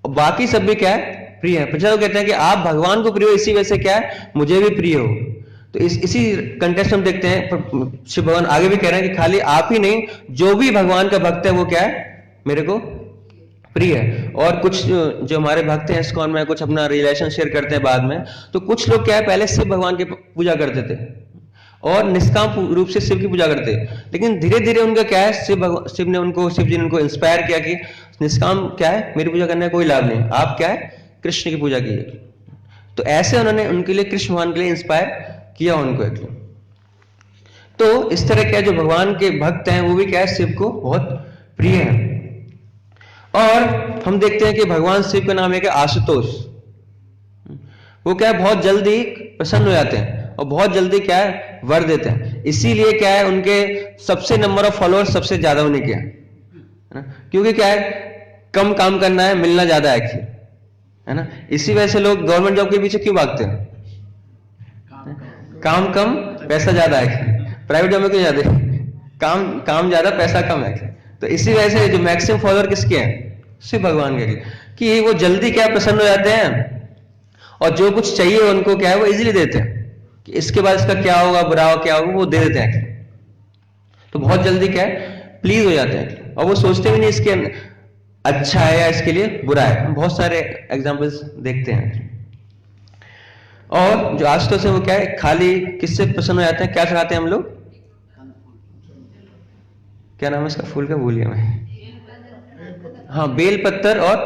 S1: बाकी सब भी क्या है, प्रिय है। प्रचिता कहते हैं कि आप भगवान को प्रिय हो, इसी वजह से क्या है, मुझे भी प्रिय हो। तो इसी कंटेक्स्ट में देखते हैं शिव भगवान आगे भी कह रहे हैं कि खाली आप ही नहीं, जो भी भगवान का भक्त है वो क्या है, मेरे को प्रिय है। और कुछ जो हमारे भक्त हैं इस्कॉन में कुछ अपना रिलेशन शेयर करते हैं बाद में, तो कुछ लोग क्या है, पहले शिव भगवान की पूजा करते थे और निष्काम रूप से शिव की पूजा करते, लेकिन धीरे धीरे उनका क्या है, शिव जी ने उनको इंस्पायर किया कि निष्काम क्या है, मेरी पूजा करने का कोई लाभ नहीं, आप क्या है, कृष्ण की पूजा कीजिए। तो ऐसे उन्होंने उनके लिए, कृष्ण भगवान के लिए इंस्पायर किया उनको एक्चुअली। तो इस तरह क्या जो भगवान के भक्त हैं वो भी क्या है, शिव को बहुत प्रिय है। और हम देखते हैं कि भगवान शिव का नाम है कि आशुतोष। वो क्या है, बहुत जल्दी प्रसन्न हो जाते हैं और बहुत जल्दी क्या है, वर देते हैं। इसीलिए क्या है, उनके सबसे नंबर ऑफ फॉलोअर्स सबसे ज्यादा उन्हीं के हैं, क्योंकि क्या है, कम काम करना है, मिलना ज्यादा है एक्चुअली, है ना। इसी वजह से लोग गवर्नमेंट जॉब के पीछे क्यों भागते हैं, काम कम पैसा ज्यादा है। प्राइवेट जॉब में क्यों जाते, काम ज्यादा पैसा कम है। तो इसी वजह से जो मैक्सिमम फॉलोअर किसके हैं, शिव भगवान के लिए, कि वो जल्दी क्या प्रसन्न हो जाते हैं और जो कुछ चाहिए उनको क्या है वो इजीली देते हैं, कि इसके बाद इसका क्या होगा, बुरा हो क्या होगा, वो दे देते हैं। तो बहुत जल्दी क्या है, प्लीज हो जाते हैं और वो सोचते भी नहीं इसके अच्छा है या इसके लिए बुरा है। हम बहुत सारे एग्जाम्पल्स देखते हैं। और जो आशुतोष है वो क्या है, खाली किससे प्रसन्न हो जाते हैं, क्या चढ़ाते हैं हम लोग, क्या नाम है इसका फूल का, भूलिए मैं, हाँ बेल पत्तर और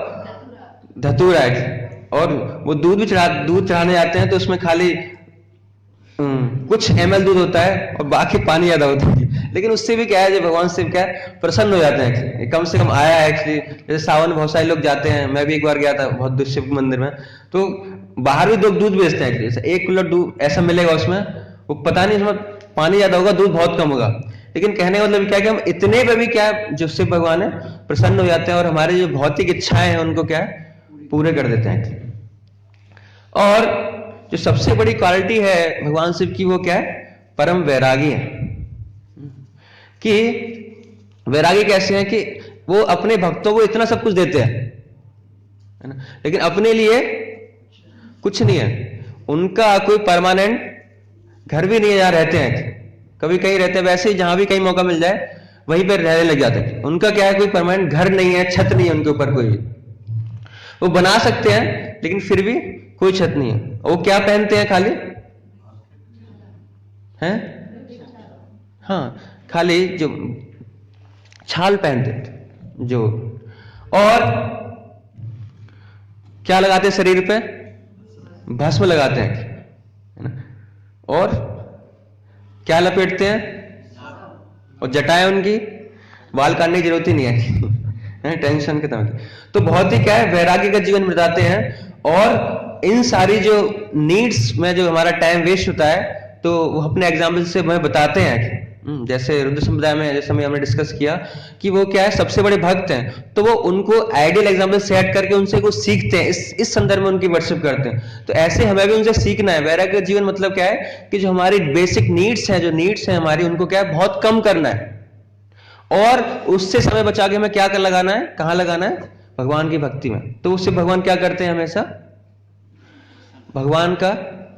S1: धतूरा है। और वो दूध चढ़ाने जाते हैं तो उसमें खाली कुछ ml दूध होता है और बाकी पानी ज्यादा होता है, लेकिन उससे भी क्या है, जो भगवान शिव क्या है, प्रसन्न हो जाते हैं। कम से कम आया है एक्चुअली, जैसे सावन में बहुत सारे लोग जाते हैं, मैं भी एक बार गया था बहुत दूर शिव मंदिर में, तो बाहर भी लोग दूध बेचते हैं, जैसे 1 किलो दूध ऐसा मिलेगा उसमें, वो पता नहीं उसमें पानी ज्यादा होगा, दूध बहुत कम होगा, लेकिन कहने का मतलब क्या है कि हम इतने पे भी क्या है, जो शिव भगवान है प्रसन्न हो जाते हैं और हमारी जो भौतिक इच्छाएं हैं उनको क्या है, पूरे कर देते हैं। और जो सबसे बड़ी क्वालिटी है भगवान शिव की वो क्या है, परम वैरागी है। कि वैरागी कैसे है कि वो अपने भक्तों को इतना सब कुछ देते हैं, है ना, लेकिन अपने लिए कुछ नहीं है। उनका कोई परमानेंट घर भी नहीं है जहां रहते हैं, कभी कहीं रहते हैं, वैसे ही जहां भी कहीं मौका मिल जाए वहीं पर रहने लग जाते हैं। उनका क्या है, कोई परमानेंट घर नहीं है, छत नहीं है उनके ऊपर कोई, वो बना सकते हैं लेकिन फिर भी कोई छत नहीं है। वो क्या पहनते हैं, खाली हैं, हाँ खाली जो छाल पहनते थे जो, और क्या लगाते हैं शरीर पे, भस्म लगाते हैं, है ना, और क्या लपेटते हैं, और जटाएं उनकी, बाल काटने की जरूरत ही नहीं है, टेंशन खत्म की। तो बहुत ही क्या है, वैराग्य का जीवन बिताते हैं। और इन सारी जो नीड्स में जो हमारा टाइम वेस्ट होता है, तो वो अपने एग्जाम्पल से हमें बताते हैं। जैसे रुद्र संप्रदाय में जैसे हमने डिस्कस किया कि वो क्या है, सबसे बड़े भक्त हैं, तो वो उनको आइडियल एग्जाम्पल सेट करके उनसे कुछ सीखते हैं, इस संदर्भ में उनकी वर्शिप करते हैं। तो ऐसे हमें भी उनसे सीखना है। वैराग्य जीवन मतलब क्या है कि जो हमारी बेसिक नीड्स हैं, जो नीड्स हैं हमारी, उनको क्या है, बहुत कम करना है और उससे समय बचा के हमें क्या कर लगाना है, कहां लगाना है, भगवान की भक्ति में। तो उससे भगवान क्या करते हैं, हमेशा भगवान का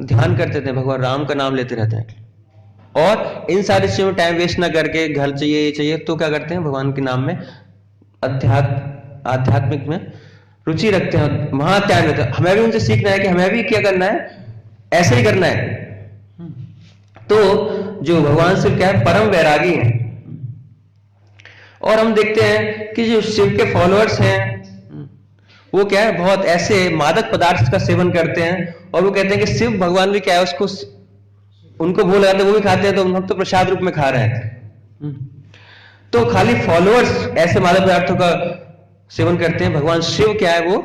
S1: ध्यान करते थे, भगवान राम का नाम लेते रहते हैं और इन सारी चीजों में टाइम वेस्ट ना करके, घर चाहिए ये चाहिए, तो क्या करते हैं, भगवान के नाम में आध्यात्मिक में रुचि रखते हैं, वहां टाइम देते हैं। हमें भी उनसे सीखना है कि हमें भी क्या करना है, ऐसे ही करना है। तो जो भगवान शिव क्या है, परम वैरागी है। और हम देखते हैं कि जो शिव के फॉलोअर्स हैं वो क्या है, बहुत ऐसे मादक पदार्थ का सेवन करते हैं और वो कहते हैं कि शिव भगवान भी क्या है, उसको उनको भूल लगाते, वो भी खाते हैं, तो हम तो प्रसाद रूप में खा रहे हैं। तो खाली फॉलोअर्स ऐसे मादक पदार्थों का सेवन करते हैं, भगवान शिव क्या है, वो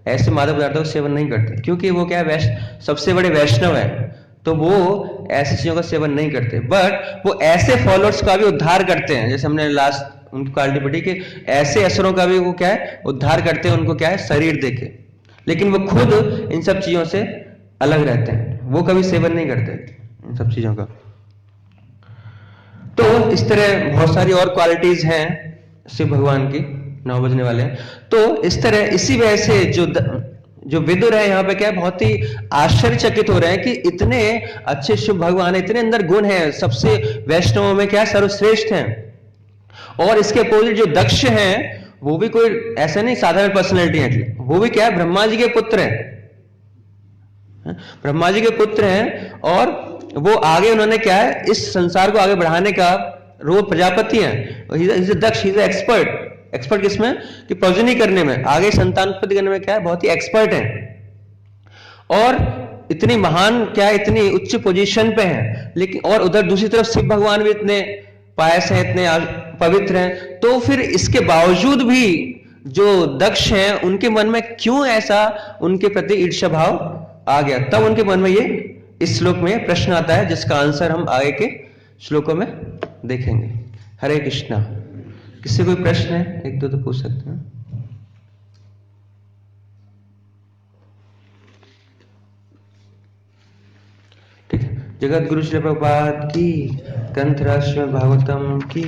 S1: ऐसे मादक पदार्थों का सेवन नहीं करते, क्योंकि वो क्या है, सबसे बड़े वैष्णव है। तो वो ऐसी चीजों का सेवन नहीं करते, बट वो ऐसे फॉलोअर्स का भी उद्धार करते हैं। जैसे हमने लास्ट उनकी क्वालिटी पढ़ी कि ऐसे असरों का भी वो क्या है, उद्धार करते हैं, उनको क्या है, शरीर देके, लेकिन वो खुद इन सब चीजों से अलग रहते हैं, वो कभी सेवन नहीं करते इन सब चीजों का। तो इस तरह बहुत सारी और क्वालिटीज हैं शिव भगवान की। 9 बजने वाले हैं। तो इस तरह इसी वजह से जो विदुर है यहाँ पे क्या है, बहुत ही आश्चर्यचकित हो रहे हैं कि इतने अच्छे शिव भगवान, इतने अंदर गुण हैं, सबसे वैष्णवों में क्या सर्वश्रेष्ठ हैं। और इसके अपोजिट जो दक्ष हैं, वो भी कोई ऐसा नहीं साधारण पर्सनैलिटी है, वो भी क्या है, ब्रह्मा जी के पुत्र हैं, ब्रह्मा जी के पुत्र हैं। और वो आगे उन्होंने क्या है, इस संसार को आगे बढ़ाने का, वो प्रजापति हैं, दक्ष, ही इज एक्सपर्ट किसमें, कि प्रोजनी करने में, आगे संतान उत्पत्ति करने में क्या है, बहुत ही एक्सपर्ट हैं। और इतनी महान क्या है, इतनी उच्च पोजीशन पे हैं। लेकिन और उधर दूसरी तरफ शिव भगवान भी इतने पायस हैं, इतने पवित्र हैं। तो फिर इसके बावजूद भी जो दक्ष हैं, उनके मन में क्यों ऐसा उनके प्रति ईर्ष्या भाव आ गया? तब उनके मन में ये इस श्लोक में प्रश्न आता है, जिसका आंसर हम आगे के श्लोकों में देखेंगे। हरे कृष्णा। किसी कोई प्रश्न है? 1-2 तो पूछ सकते हैं। ठीक है। जगत गुरु श्री प्रभुपाद की, ग्रंथराज श्रीमद् भागवतम की।